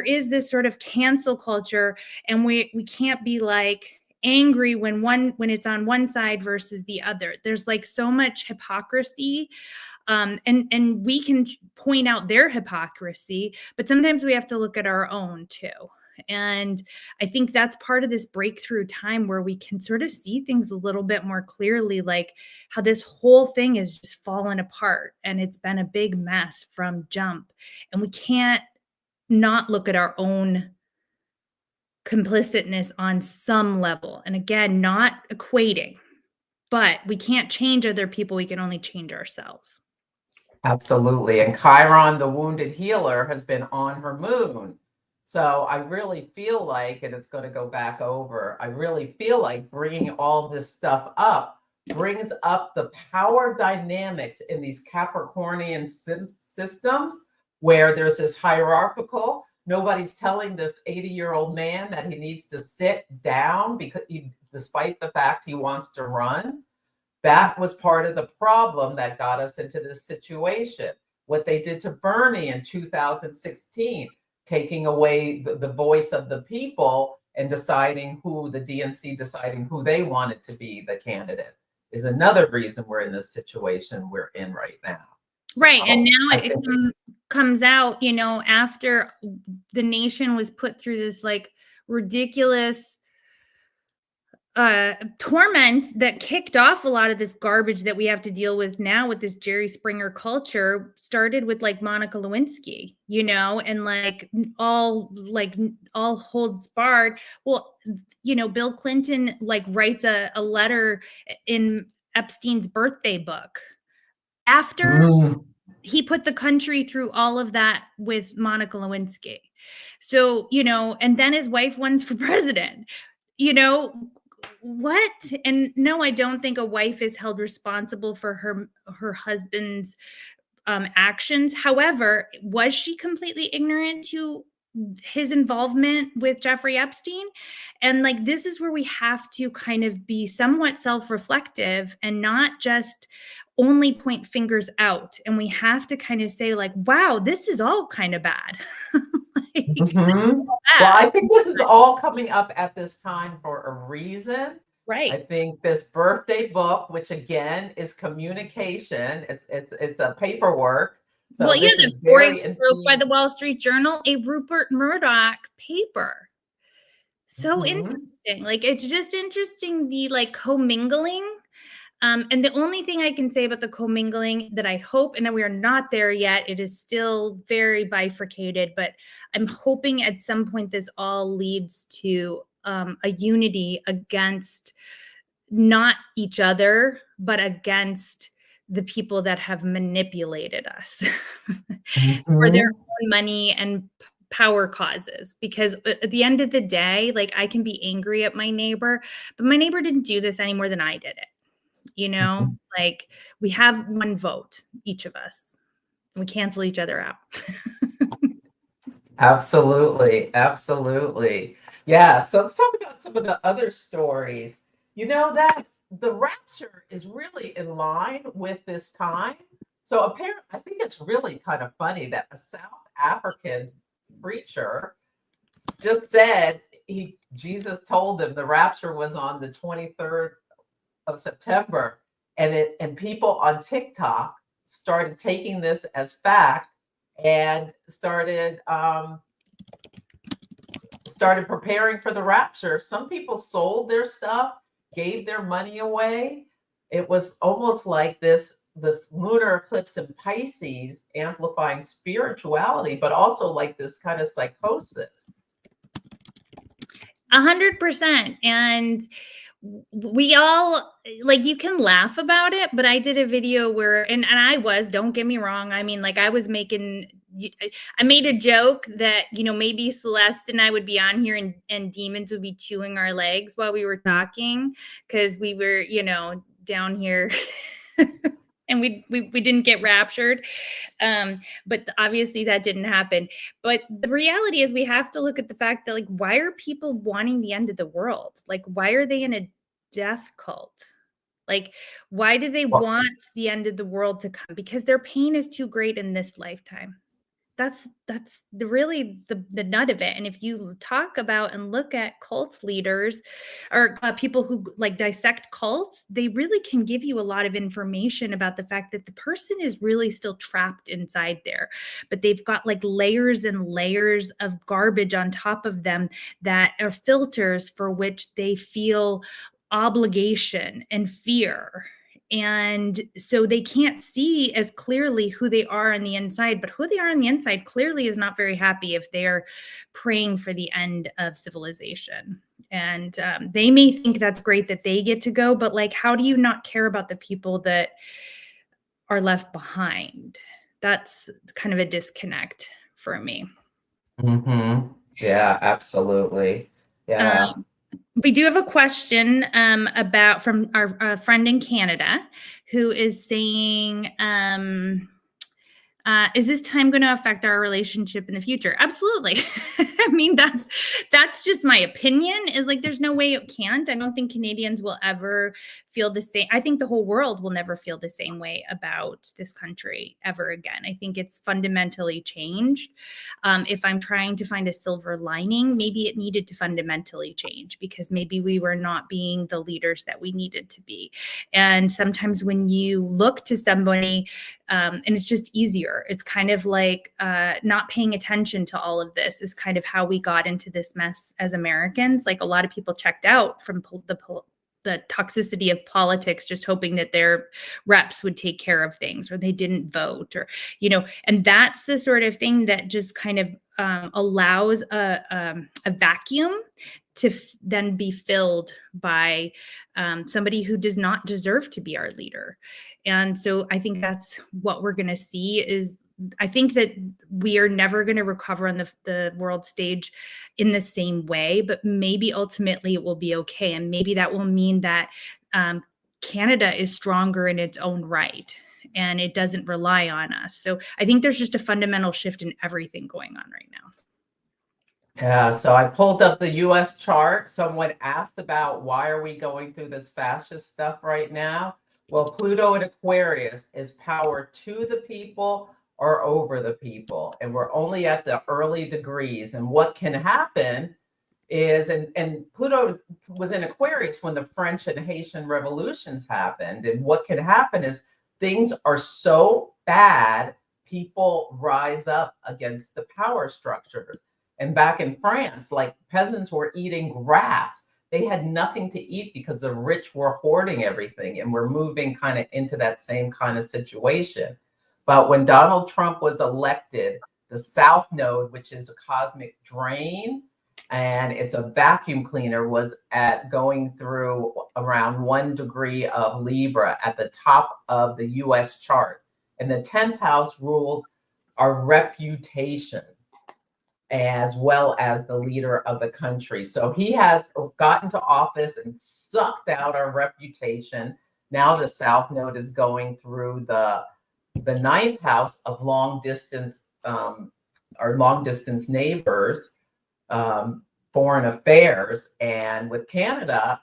is this sort of cancel culture, and we can't be like angry when it's on one side versus the other. There's like so much hypocrisy. And we can point out their hypocrisy, but sometimes we have to look at our own too. And I think that's part of this breakthrough time where we can sort of see things a little bit more clearly, like how this whole thing is just fallen apart and it's been a big mess from jump. And we can't not look at our own complicitness on some level. And again, not equating, but we can't change other people. We can only change ourselves. Absolutely. And Chiron, the wounded healer, has been on her moon. So I really feel like, and it's going to go back over, I really feel like bringing all this stuff up brings up the power dynamics in these Capricornian systems, where there's this hierarchical, nobody's telling this 80-year-old man that he needs to sit down because despite the fact he wants to run. That was part of the problem that got us into this situation. What they did to Bernie in 2016, taking away the voice of the people and deciding who, the DNC deciding who they wanted to be the candidate, is another reason we're in this situation we're in right now. Right. And now it comes out, you know, after the nation was put through this like ridiculous torment that kicked off a lot of this garbage that we have to deal with now with this Jerry Springer culture, started with like Monica Lewinsky, you know, and like all holds barred. Well, you know, Bill Clinton like writes a letter in Epstein's birthday book after he put the country through all of that with Monica Lewinsky. So, you know, and then his wife runs for president, you know. What? And no, I don't think a wife is held responsible for her husband's actions. However, was she completely ignorant to his involvement with Jeffrey Epstein? And like, this is where we have to kind of be somewhat self-reflective and not just only point fingers out. And we have to kind of say like, wow, this is all kind of bad. Well, I think this is all coming up at this time for a reason. Right. I think this birthday book, which again is communication, it's a paperwork. So well, yeah, this the is very wrote by the Wall Street Journal, a Rupert Murdoch paper. So interesting. Like, it's just interesting, the like commingling. And the only thing I can say about the commingling that I hope, and we are not there yet, it is still very bifurcated, but I'm hoping at some point this all leads to a unity against not each other, but against the people that have manipulated us for their own money and power causes. Because at the end of the day, like, I can be angry at my neighbor, but my neighbor didn't do this any more than I did it. You know, like, we have one vote, each of us. We cancel each other out. Absolutely. Absolutely. Yeah. So let's talk about some of the other stories. You know, that the rapture is really in line with this time. So apparently, I think it's really kind of funny that a South African preacher just said Jesus told him the rapture was on the 23rd of September, and people on TikTok started taking this as fact and started preparing for the rapture. Some people sold their stuff, gave their money away. It was almost like this lunar eclipse in Pisces amplifying spirituality, but also like this kind of psychosis. 100%. And we all, like, you can laugh about it, but I did a video where, and don't get me wrong, I mean, like, I made a joke that, maybe Celeste and I would be on here and demons would be chewing our legs while we were talking, because we were, down here and we didn't get raptured. But obviously that didn't happen. But the reality is we have to look at the fact that, like, why are people wanting the end of the world? Like, why are they in a death cult? Like, why do they want the end of the world to come? Because their pain is too great in this lifetime. That's really the nut of it. And if you talk about and look at cult leaders or people who like dissect cults, they really can give you a lot of information about the fact that the person is really still trapped inside there, but they've got like layers and layers of garbage on top of them that are filters for which they feel obligation and fear. And so they can't see as clearly who they are on the inside, but who they are on the inside clearly is not very happy if they're praying for the end of civilization. And they may think that's great that they get to go, but like, how do you not care about the people that are left behind? That's kind of a disconnect for me. Mm-hmm. Yeah, absolutely. Yeah. We do have a question from our friend in Canada who is saying, is this time going to affect our relationship in the future? Absolutely. I mean, that's just my opinion, is like, there's no way it can't. I don't think Canadians will ever feel the same. I think the whole world will never feel the same way about this country ever again. I think it's fundamentally changed. If I'm trying to find a silver lining, maybe it needed to fundamentally change because maybe we were not being the leaders that we needed to be. And sometimes when you look to somebody, and it's just easier, it's kind of like not paying attention to all of this is kind of how we got into this mess as Americans. Like, a lot of people checked out from the toxicity of politics, just hoping that their reps would take care of things, or they didn't vote, or, and that's the sort of thing that just kind of allows a vacuum to then be filled by somebody who does not deserve to be our leader. And so I think that's what we're going to see is, I think that we are never going to recover on the world stage in the same way, but maybe ultimately it will be okay. And maybe that will mean that Canada is stronger in its own right and it doesn't rely on us. So I think there's just a fundamental shift in everything going on right now. Yeah, so I pulled up the US chart. Someone asked about why are we going through this fascist stuff right now? Well, Pluto in Aquarius is power to the people or over the people. And we're only at the early degrees. And what can happen is, and Pluto was in Aquarius when the French and Haitian revolutions happened. And what can happen is things are so bad, people rise up against the power structures. And back in France, like, peasants were eating grass. They had nothing to eat because the rich were hoarding everything. And we're moving kind of into that same kind of situation. But when Donald Trump was elected, the South Node, which is a cosmic drain, and it's a vacuum cleaner, was going through around 1 degree of Libra at the top of the US chart. And the 10th house rules our reputation as well as the leader of the country. So he has gotten to office and sucked out our reputation. Now the South Node is going through the 9th house of long distance, our long distance neighbors, foreign affairs. And with Canada,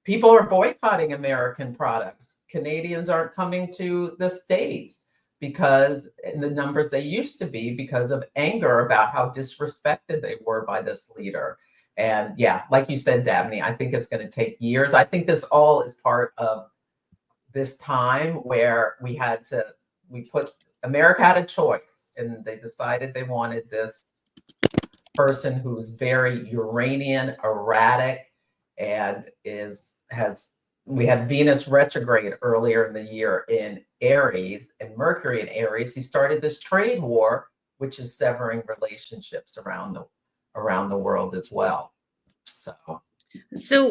people are boycotting American products. Canadians aren't coming to the States because in the numbers they used to be, because of anger about how disrespected they were by this leader. And yeah, like you said, Dabney, I think it's going to take years. I think this all is part of this time where America had a choice, and they decided they wanted this person who's very Uranian, erratic, and we had Venus retrograde earlier in the year in Aries and Mercury in Aries. He started this trade war, which is severing relationships around the world as well. So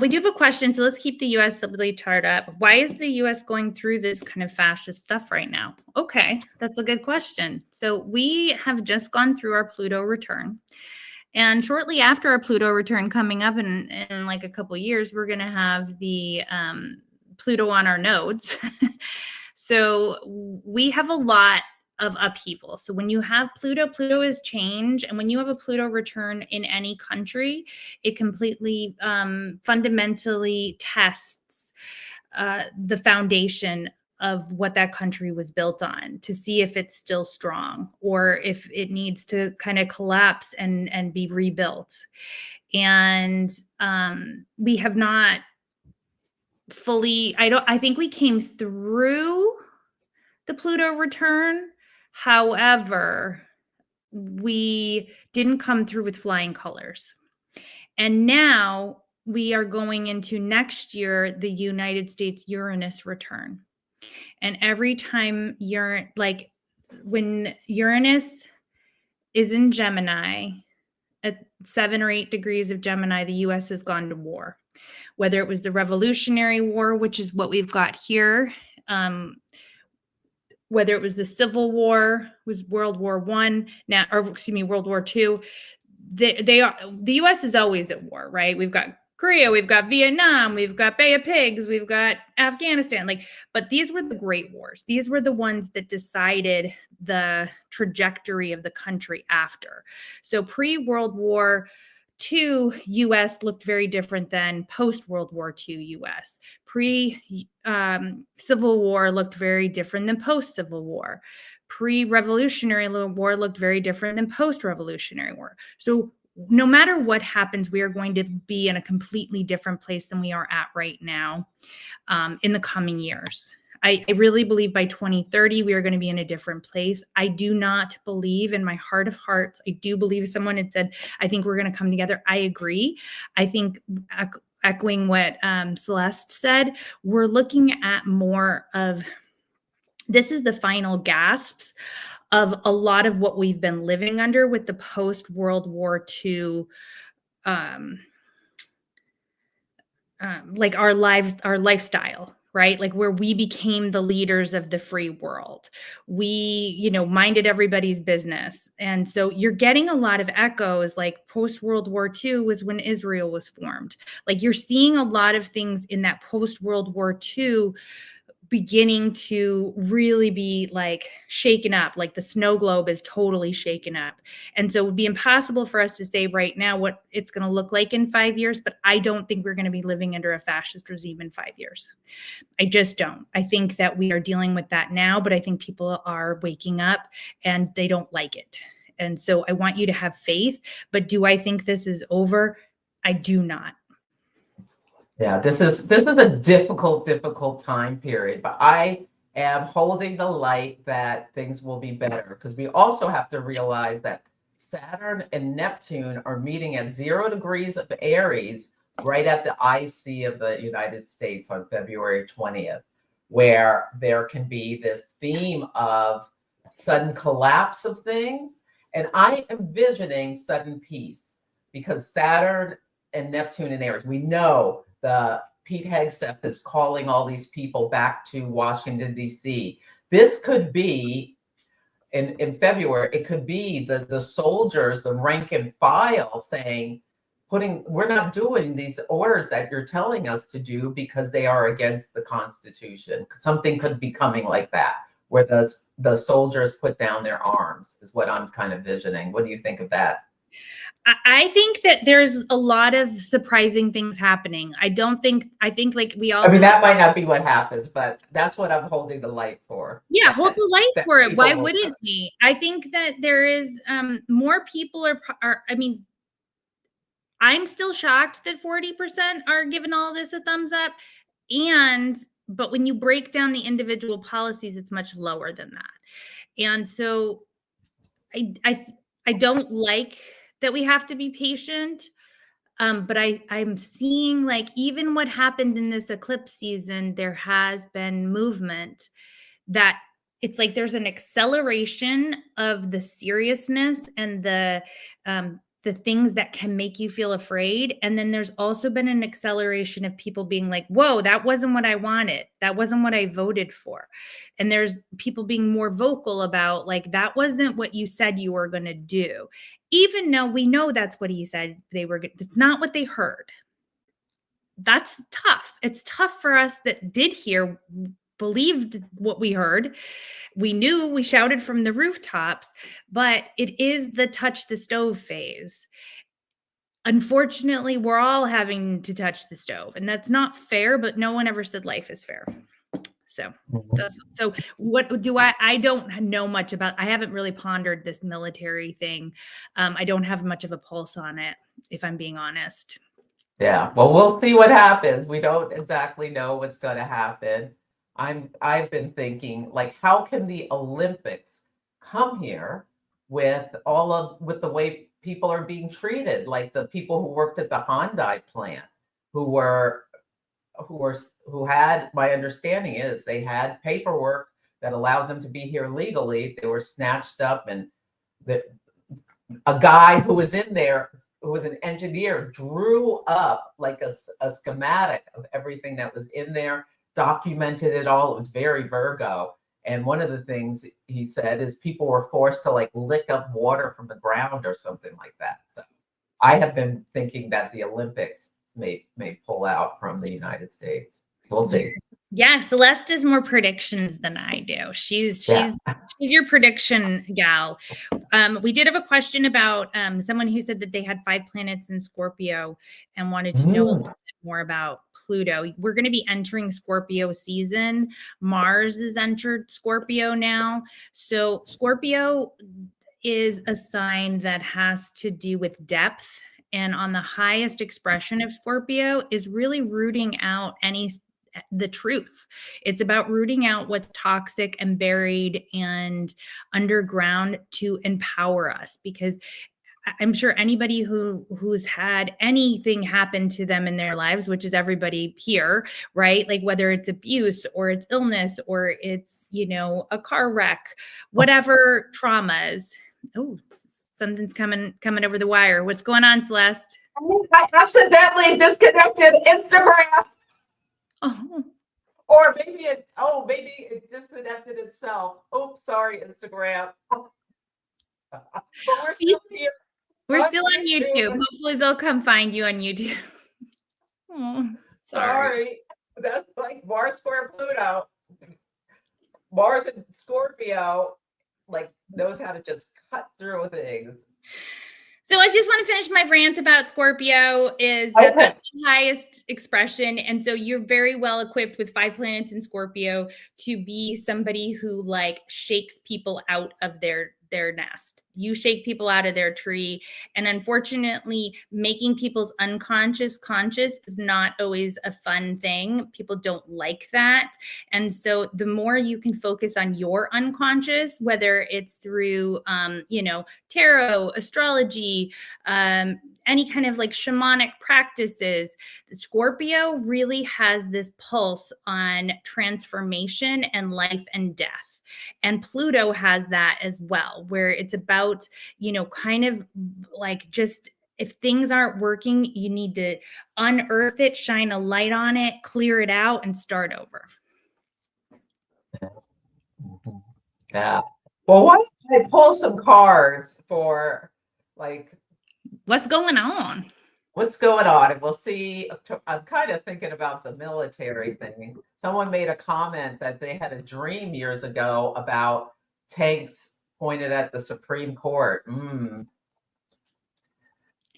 we do have a question. So let's keep the U.S. stability chart up. Why is the U.S. going through this kind of fascist stuff right now? Okay, that's a good question. So we have just gone through our Pluto return. And shortly after our Pluto return coming up in like a couple of years, we're going to have the Pluto on our nodes. So we have a lot of upheaval. So when you have Pluto is change. And when you have a Pluto return in any country, it completely fundamentally tests the foundation of what that country was built on, to see if it's still strong or if it needs to kind of collapse and be rebuilt. And we have not fully, I think we came through the Pluto return. However, we didn't come through with flying colors. And now we are going into next year, the United States Uranus return. And every time when Uranus is in Gemini, at 7 or 8 degrees of Gemini, the US has gone to war. Whether it was the Revolutionary War, which is what we've got here, whether it was the Civil War, was World War I, now, or excuse me, World War II. The US is always at war, right? We've got Korea, we've got Vietnam, we've got Bay of Pigs, we've got Afghanistan. But these were the great wars. These were the ones that decided the trajectory of the country after. So pre-World War II US looked very different than post-World War II US. Pre-Civil War looked very different than post-Civil War. Pre-Revolutionary War looked very different than post-Revolutionary War. So no matter what happens, we are going to be in a completely different place than we are at right now in the coming years. I really believe by 2030, we are going to be in a different place. I do not believe, in my heart of hearts, I do believe someone had said, I think we're going to come together. I agree. I think echoing what Celeste said, we're looking at more of, this is the final gasps of a lot of what we've been living under with the post-World War II, like our lifestyle, right? Like where we became the leaders of the free world. We, minded everybody's business. And so you're getting a lot of echoes, like post-World War II was when Israel was formed. Like you're seeing a lot of things in that post-World War II beginning to really be like shaken up, like the snow globe is totally shaken up. And so it would be impossible for us to say right now what it's going to look like in 5 years, but I don't think we're going to be living under a fascist regime in 5 years. I just don't. I think that we are dealing with that now, but I think people are waking up and they don't like it. And so I want you to have faith, but do I think this is over? I do not. Yeah, this is a difficult time period, but I am holding the light that things will be better, because we also have to realize that Saturn and Neptune are meeting at 0 degrees of Aries right at the IC of the United States on February 20th, where there can be this theme of sudden collapse of things. And I am visioning sudden peace, because Saturn and Neptune in Aries, we know the Pete Hegseth is calling all these people back to Washington, D.C. This could be, in February, it could be the soldiers, the rank and file saying, we're not doing these orders that you're telling us to do because they are against the Constitution. Something could be coming like that, where the soldiers put down their arms, is what I'm kind of visioning. What do you think of that? I think that there's a lot of surprising things happening. I think like we all I mean, have. that might not be what happens, but that's what I'm holding the light for. Yeah, hold the light That for it. people Why will wouldn't we? I think that there is more people are I mean, I'm still shocked that 40% are giving all this a thumbs up. But when you break down the individual policies, it's much lower than that. And so I don't like that we have to be patient. But I'm seeing like even what happened in this eclipse season, there has been movement that it's like there's an acceleration of the seriousness and the things that can make you feel afraid. And then there's also been an acceleration of people being like, whoa, that wasn't what I wanted. That wasn't what I voted for. And there's people being more vocal about like, that wasn't what you said you were going to do. Even though we know that's what he said they were, it's not what they heard. That's tough. It's tough for us that did hear, believed what we heard. We knew, we shouted from the rooftops, but it is the touch the stove phase. Unfortunately, we're all having to touch the stove, and that's not fair, but no one ever said life is fair. So what do I don't know much about, I haven't really pondered this military thing. I don't have much of a pulse on it, if I'm being honest. Yeah, well, we'll see what happens. We don't exactly know what's going to happen. I've been thinking, like, how can the Olympics come here with with the way people are being treated, like the people who worked at the Hyundai plant, who were who had, my understanding is they had paperwork that allowed them to be here legally. They were snatched up, and the a guy who was in there, who was an engineer, drew up like a schematic of everything that was in there, documented it all. It was very Virgo. And one of the things he said is people were forced to like lick up water from the ground or something like that. So I have been thinking that the Olympics may pull out from the United States. We'll see. Yeah, Celeste does more predictions than I do. She's your prediction gal. We did have a question about someone who said that they had 5 planets in Scorpio and wanted to know a little bit more about Pluto. We're going to be entering Scorpio season. Mars has entered Scorpio now. So Scorpio is a sign that has to do with depth. And on the highest expression of Scorpio is really rooting out the truth. It's about rooting out what's toxic and buried and underground to empower us, because I'm sure anybody who's had anything happen to them in their lives, which is everybody here, right? Like whether it's abuse or it's illness or it's, a car wreck, whatever traumas. Oh, something's coming over the wire. What's going on, Celeste? I accidentally disconnected Instagram. Oh. Or maybe it disconnected itself. Oops, sorry, Instagram. But we're still here. We're still on YouTube. Hopefully they'll come find you on YouTube. Oh, sorry. That's like Mars square Pluto. Mars and Scorpio like knows how to just cut through things. So I just want to finish my rant about Scorpio is that that's the highest expression. And so you're very well equipped with 5 planets in Scorpio to be somebody who like shakes people out of their nest. You shake people out of their tree. And unfortunately, making people's unconscious conscious is not always a fun thing. People don't like that. And so the more you can focus on your unconscious, whether it's through, tarot, astrology, any kind of like shamanic practices, the Scorpio really has this pulse on transformation and life and death. And Pluto has that as well, where it's about, kind of like just if things aren't working, you need to unearth it, shine a light on it, clear it out, and start over. Yeah. Well, why don't I pull some cards for like what's going on? And we'll see. I'm kind of thinking about the military thing. Someone made a comment that they had a dream years ago about tanks pointed at the Supreme Court.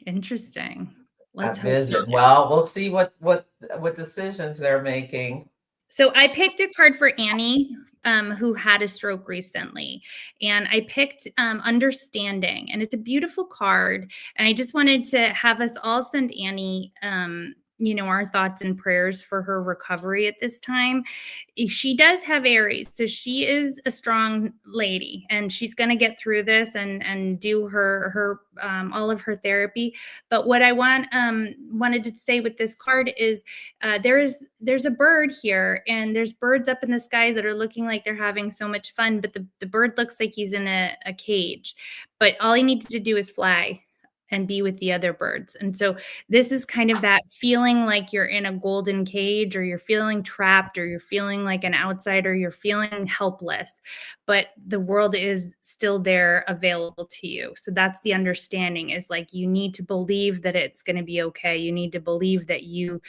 Interesting. Let's That hope not. vision. Well, we'll see what decisions they're making. So I picked a card for Annie, who had a stroke recently, and I picked Understanding, and it's a beautiful card. And I just wanted to have us all send Annie, our thoughts and prayers for her recovery at this time. She does have Aries, so she is a strong lady, and she's going to get through this and do her all of her therapy. But what I wanted to say with this card is there's a bird here, and there's birds up in the sky that are looking like they're having so much fun, but the bird looks like he's in a cage, but all he needs to do is fly and be with the other birds. And so this is kind of that feeling like you're in a golden cage, or you're feeling trapped, or you're feeling like an outsider, you're feeling helpless, but the world is still there available to you. So that's the understanding, is like, you need to believe that it's going to be okay. You need to believe that you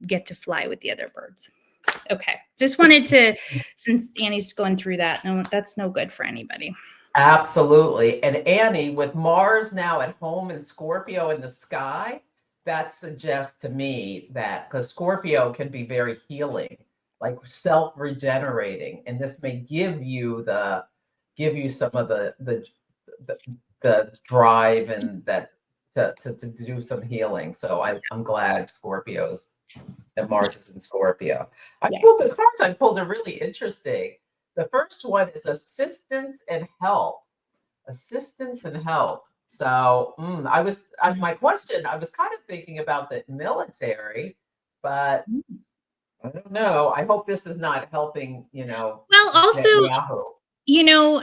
get to fly with the other birds. Okay. Just wanted to, since Annie's going through that, no, that's no good for anybody. Absolutely. And Annie, with Mars now at home in Scorpio in the sky, that suggests to me that, because Scorpio can be very healing, like self-regenerating, and this may give you some of the drive and that to do some healing. So I'm glad Scorpio's and Mars is in Scorpio. The cards I pulled are really interesting. The first one is assistance and help. Assistance and help. So my question, I was kind of thinking about the military, but I don't know. I hope this is not helping, Well, also, Netanyahu.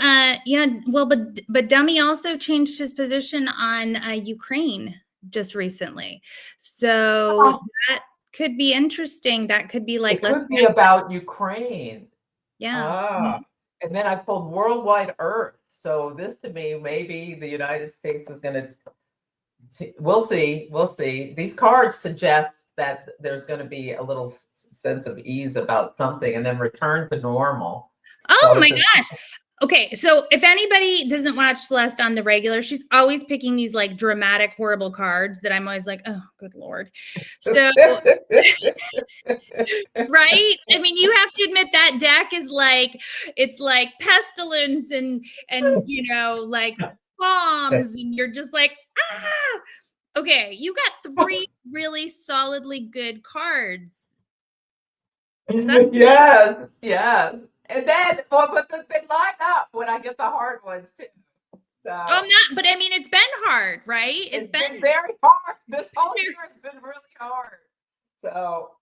But Dummy also changed his position on Ukraine just recently. So that could be interesting. That could be like, it could be about Ukraine. Yeah. And then I pulled worldwide Earth. So this to me, maybe the United States is going to, we'll see. These cards suggest that there's going to be a little sense of ease about something and then return to normal. Oh my gosh. Okay, so if anybody doesn't watch Celeste on the regular, she's always picking these like dramatic, horrible cards that I'm always like, oh, good Lord. So, right? I mean, you have to admit that deck is like, it's like pestilence and like bombs, and you're just like, ah. Okay, you got 3 really solidly good cards. Yes. And then, but they line up when I get the hard ones too. So but I mean, it's been hard, right? It's been very hard. This whole year has been really hard. So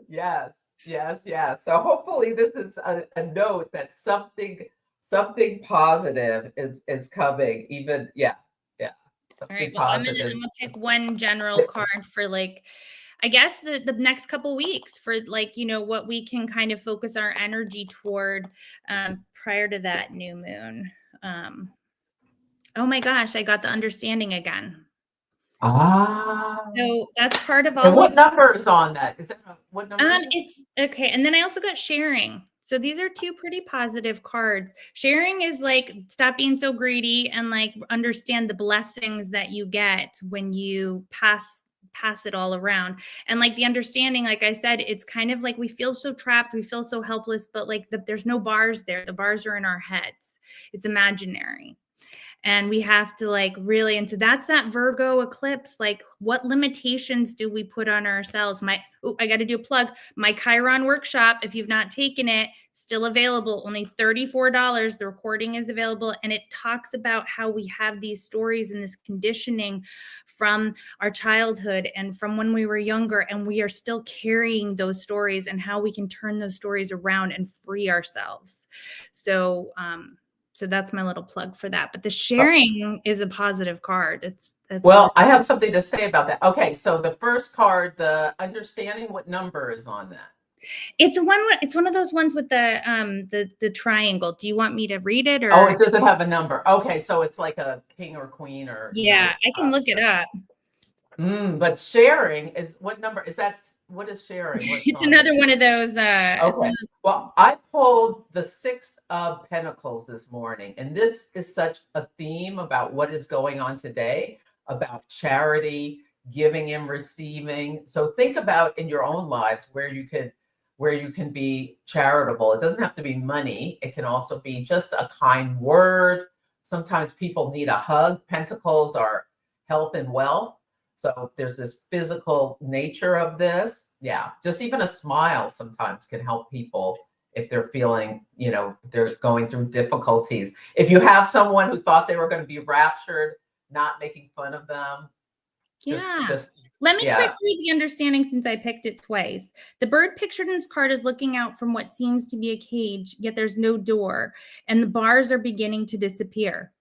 yes. So hopefully this is a note that something positive is coming. Even All right. Well, I'm gonna pick one general card for like, I guess the next couple weeks, for like, what we can kind of focus our energy toward prior to that new moon. Oh my gosh, I got the Understanding again. So that's part of all. And what number is on that? Is that what number? It's okay. And then I also got Sharing. So these are 2 pretty positive cards. Sharing is like, stop being so greedy and like understand the blessings that you get when you pass it all around. And like the Understanding, like I said, it's kind of like we feel so trapped, we feel so helpless, but like there's no bars there. The bars are in our heads. It's imaginary. And we have to like really, and so that's that Virgo eclipse. Like, what limitations do we put on ourselves? I got to do a plug. My Chiron workshop, if you've not taken it, still available, only $34. The recording is available. And it talks about how we have these stories and this conditioning from our childhood and from when we were younger, and we are still carrying those stories, and how we can turn those stories around and free ourselves. So, so that's my little plug for that. But the Sharing is a positive card. Well, I have something to say about that. Okay, so the first card, the Understanding, what number is on that? It's one of those ones with the triangle. Do you want me to read it, or? Oh, it doesn't have a number. Okay, so it's like a king or queen, or I can look it up. But Sharing is what number? What is Sharing? It's another one of those. Okay. Well, I pulled the 6 of Pentacles this morning, and this is such a theme about what is going on today, about charity giving and receiving. So think about in your own lives where you can be charitable. It doesn't have to be money. It can also be just a kind word. Sometimes people need a hug. Pentacles are health and wealth. So there's this physical nature of this. Yeah, just even a smile sometimes can help people if they're feeling, they're going through difficulties. If you have someone who thought they were going to be raptured, not making fun of them. Yeah. Let me quick read the understanding since I picked it twice. The bird pictured in this card is looking out from what seems to be a cage, yet there's no door, and the bars are beginning to disappear.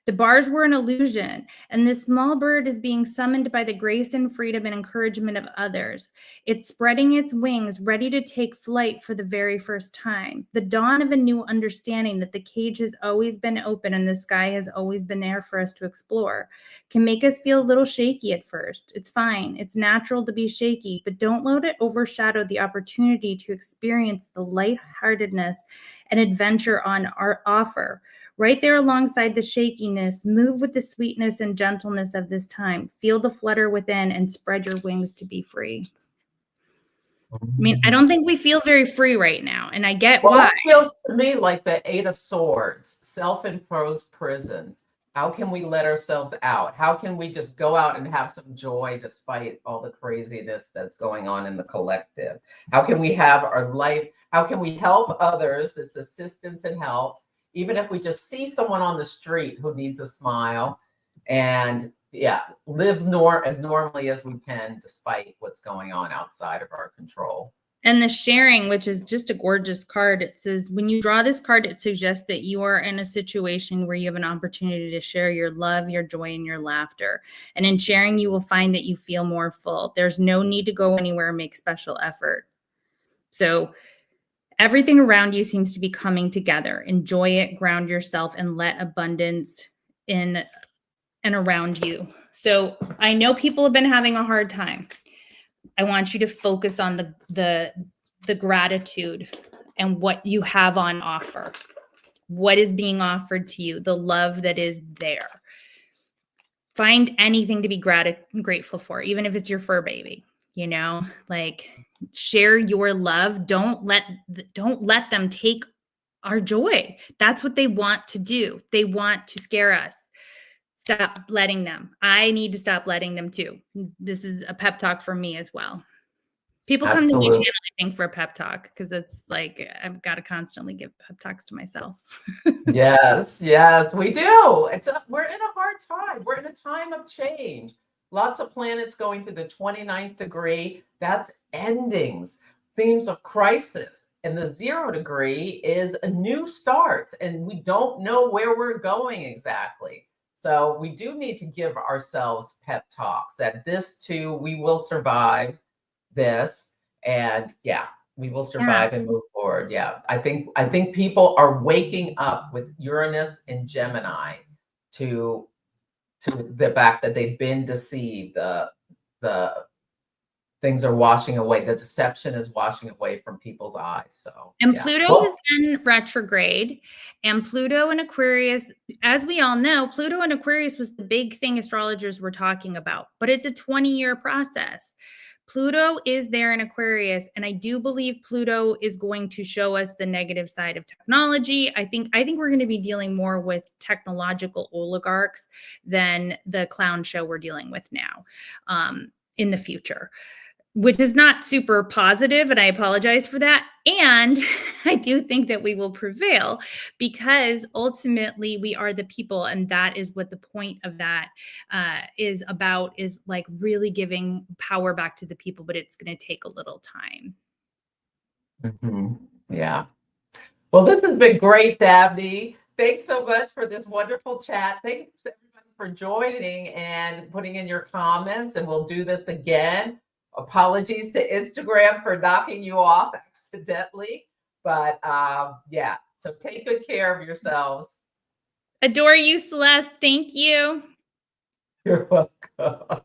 The bars were an illusion, and this small bird is being summoned by the grace and freedom and encouragement of others. It's spreading its wings, ready to take flight for the very first time. The dawn of a new understanding that the cage has always been open and the sky has always been there for us to explore can make us feel a little shaky at first. It's fine. It's natural to be shaky, but don't let it overshadow the opportunity to experience the lightheartedness and adventure on our offer. Right there alongside the shakiness, move with the sweetness and gentleness of this time. Feel the flutter within and spread your wings to be free. I mean, I don't think we feel very free right now, and I get why. It feels to me like the Eight of Swords, self-imposed prisons. How can we let ourselves out? How can we just go out and have some joy despite all the craziness that's going on in the collective? How can we have our life? How can we help others, this assistance and help? Even if we just see someone on the street who needs a smile, and live as normally as we can, despite what's going on outside of our control. And the sharing, which is just a gorgeous card, it says, when you draw this card, it suggests that you are in a situation where you have an opportunity to share your love, your joy, and your laughter. And in sharing, you will find that you feel more full. There's no need to go anywhere and make special effort. So everything around you seems to be coming together. Enjoy it, ground yourself, and let abundance in and around you. So I know people have been having a hard time. I want you to focus on the gratitude and what you have on offer. What is being offered to you, the love that is there. Find anything to be grateful for, even if it's your fur baby, like share your love. Don't let them take our joy. That's what they want to do. They want to scare us. Stop letting them. I need to stop letting them too. This is a pep talk for me as well. People come to my channel, I think, for a pep talk because it's like I've got to constantly give pep talks to myself. Yes, we do. We're in a hard time. We're in a time of change. Lots of planets going through the 29th degree. That's endings, themes of crisis. And the 0 degree is a new start, and we don't know where we're going exactly. So we do need to give ourselves pep talks that this too, we will survive this, and we will survive and move forward. I think people are waking up with Uranus and Gemini to the fact that they've been deceived. The things are washing away. The deception is washing away from people's eyes. So, and Pluto has been retrograde, and Pluto in Aquarius, as we all know, Pluto in Aquarius was the big thing astrologers were talking about, but it's a 20-year process. Pluto is there in Aquarius, and I do believe Pluto is going to show us the negative side of technology. I think we're going to be dealing more with technological oligarchs than the clown show we're dealing with now in the future, which is not super positive, and I apologize for that. And I do think that we will prevail because ultimately we are the people, and that is what the point of that is about, is like really giving power back to the people, but it's going to take a little time. Yeah. Well, this has been great, Dabney. Thanks so much for this wonderful chat. Thanks everybody for joining and putting in your comments, and we'll do this again. Apologies to Instagram for knocking you off accidentally, but so take good care of yourselves. Adore you, Celeste. Thank you. You're welcome.